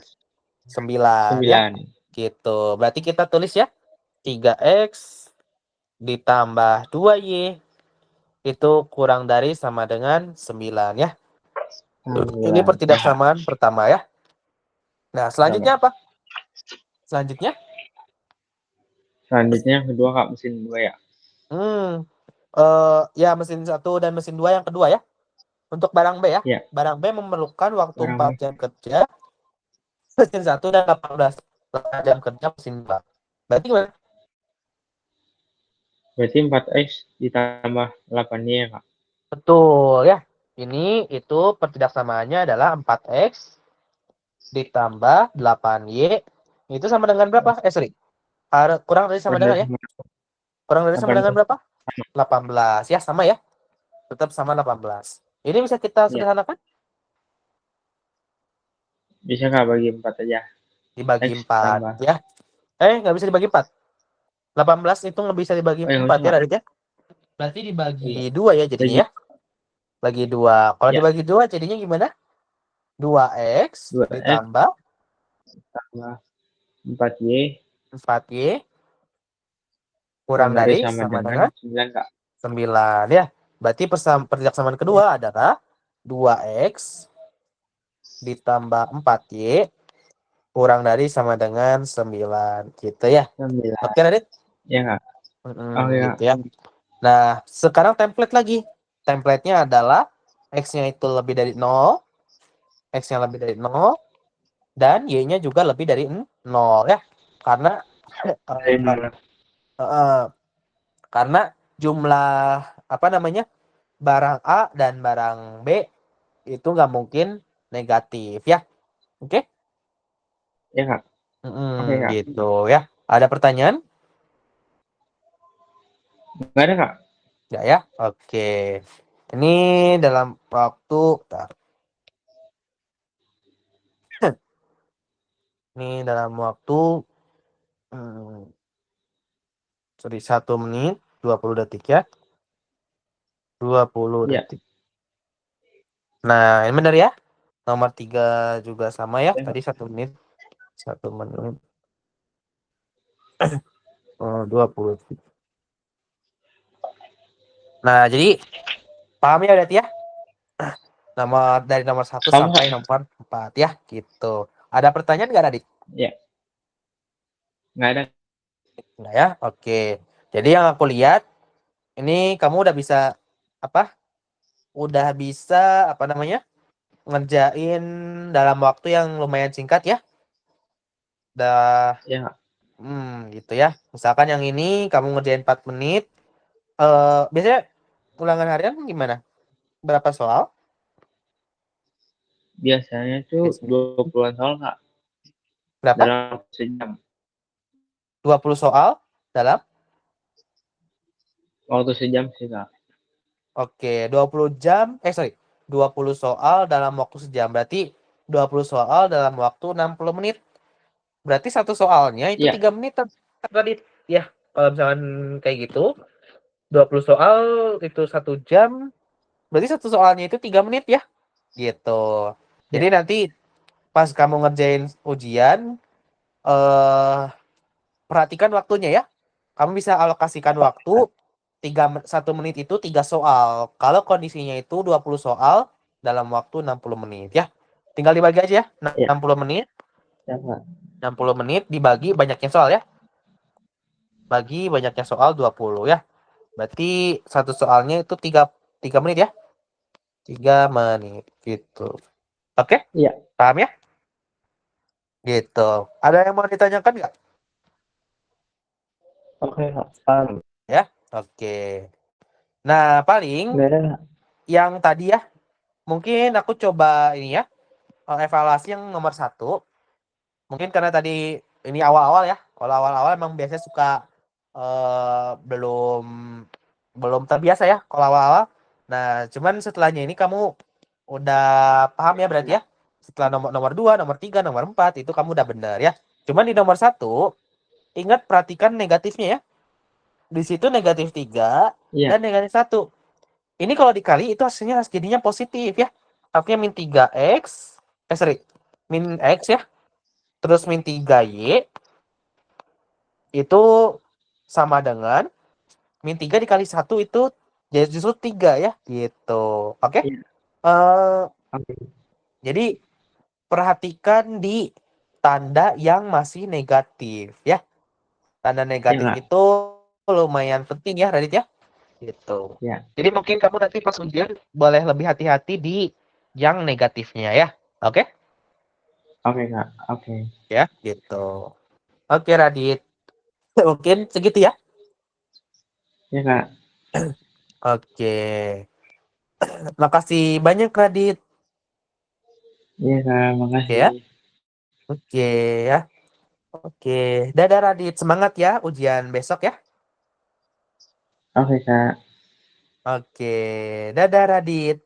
Speaker 2: ya. Gitu. Berarti kita tulis ya 3X ditambah 2Y itu kurang dari sama dengan 9 ya. Ini pertidaksamaan pertama ya. Nah, selanjutnya apa? Selanjutnya
Speaker 1: yang kedua Kak, mesin 2 ya.
Speaker 2: Ya mesin 1 dan mesin 2 yang kedua ya. Untuk barang B ya. Barang B memerlukan waktu 4 jam kerja mesin 1 dan 18 jam kerja mesin 2. Berarti gimana?
Speaker 1: Berarti 4X ditambah 8Y ya Kak.
Speaker 2: Betul ya. Ini itu pertidaksamaannya adalah 4X ditambah 8Y itu sama dengan berapa? Sorry. Kurang dari sama dengan ya. Kurang dari sama dengan berapa? 18. Ya, sama ya. Tetap sama 18. Ini bisa kita sederhanakan?
Speaker 1: Bisa Kak, bagi 4 aja.
Speaker 2: Dibagi 4 ya. Nggak bisa dibagi 4. 18 itu nggak bisa dibagi 4 ya, Radit ya. Berarti dibagi 2 ya jadinya ya. Bagi 2. Kalau dibagi 2 jadinya gimana? 2X ditambah 4Y kurang dari sama dengan
Speaker 1: 9 Kak.
Speaker 2: 9 ya. Berarti pertidaksamaan kedua adalah 2X ditambah 4Y kurang dari sama dengan 9 gitu ya.
Speaker 1: 9.
Speaker 2: Oke, Radit?
Speaker 1: Ya Kak.
Speaker 2: Gitu ya. Nah, sekarang template lagi. Template-nya adalah X-nya itu lebih dari 0, X-nya lebih dari 0, dan Y-nya juga lebih dari 0 ya. Karena jumlah barang A dan barang B itu nggak mungkin negatif ya. Oke?
Speaker 1: Ya Kak.
Speaker 2: Gitu ya. Ada pertanyaan?
Speaker 1: Nggak ada Kak.
Speaker 2: Nggak ya? Oke. Ini dalam waktu Ini dalam waktu 1 menit 20 detik ya. 20 detik. Nah, ini benar ya. Nomor 3 juga sama ya. Tadi 1 menit. 1 menit. 20 detik. Nah, jadi paham ya berarti ya? Dari nomor 1 sampai nomor 4 ya. Gitu. Ada pertanyaan nggak, Radit?
Speaker 1: Ya. Nggak ada.
Speaker 2: Nggak ya? Oke. Jadi yang aku lihat, ini kamu udah bisa ngerjain dalam waktu yang lumayan singkat ya.
Speaker 1: Ya.
Speaker 2: Gitu ya. Misalkan yang ini kamu ngerjain 4 menit. Biasanya ulangan harian gimana? Berapa soal?
Speaker 1: Biasanya tuh 20-an soal Kak.
Speaker 2: Berapa?
Speaker 1: Dalam sejam.
Speaker 2: 20 soal dalam?
Speaker 1: Waktu sejam sih Kak.
Speaker 2: Oke, 20 soal dalam waktu sejam. Berarti 20 soal dalam waktu 60 menit. Berarti satu soalnya itu 3 menit tadi. Ya, kalau misalkan kayak gitu, 20 soal itu 1 jam. Berarti satu soalnya itu 3 menit ya. Gitu. Jadi nanti pas kamu ngerjain ujian, perhatikan waktunya ya. Kamu bisa alokasikan waktu 1 menit itu 3 soal. Kalau kondisinya itu 20 soal dalam waktu 60 menit ya. Tinggal dibagi aja ya. 60 menit. 60 menit dibagi banyaknya soal ya. Bagi banyaknya soal 20 ya. Berarti satu soalnya itu 3 menit ya. 3 menit gitu. Oke?
Speaker 1: Iya.
Speaker 2: Paham ya? Gitu. Ada yang mau ditanyakan nggak?
Speaker 1: Oke, paham.
Speaker 2: Ya, oke. Nah, paling yang tadi ya, mungkin aku coba ini ya, evaluasi yang nomor 1. Mungkin karena tadi ini awal-awal ya. Kalau awal-awal emang biasanya suka belum terbiasa ya kalau awal-awal. Nah, cuman setelahnya ini kamu udah paham ya berarti ya. Setelah nomor 2, nomor 3, nomor 4 itu kamu udah benar ya. Cuman di nomor 1 ingat perhatikan negatifnya ya. Di situ negatif 3 dan negatif 1. Ini kalau dikali itu hasilnya jadinya positif ya. Artinya min 3x, min x ya. Terus min 3y itu sama dengan min 3 dikali 1 itu jadi justru 3 ya, gitu. Oke?
Speaker 1: Iya. Oke.
Speaker 2: Jadi perhatikan di tanda yang masih negatif ya. Tanda negatif
Speaker 1: Kak.
Speaker 2: itu lumayan penting ya, Radit ya. Gitu.
Speaker 1: Ya.
Speaker 2: Jadi mungkin kamu nanti pas ujian boleh lebih hati-hati di yang negatifnya ya. Oke?
Speaker 1: Oke, Kak. Oke.
Speaker 2: Ya, gitu. Oke, Radit. Mungkin segitu ya.
Speaker 1: Ya, Kak.
Speaker 2: Oke. Makasih banyak, Radit.
Speaker 1: Iya, Kak.
Speaker 2: Oke ya.
Speaker 1: Makasih.
Speaker 2: Oke ya. Oke. Dadah, Radit. Semangat ya ujian besok ya.
Speaker 1: Oke, Kak.
Speaker 2: Oke. Dadah, Radit.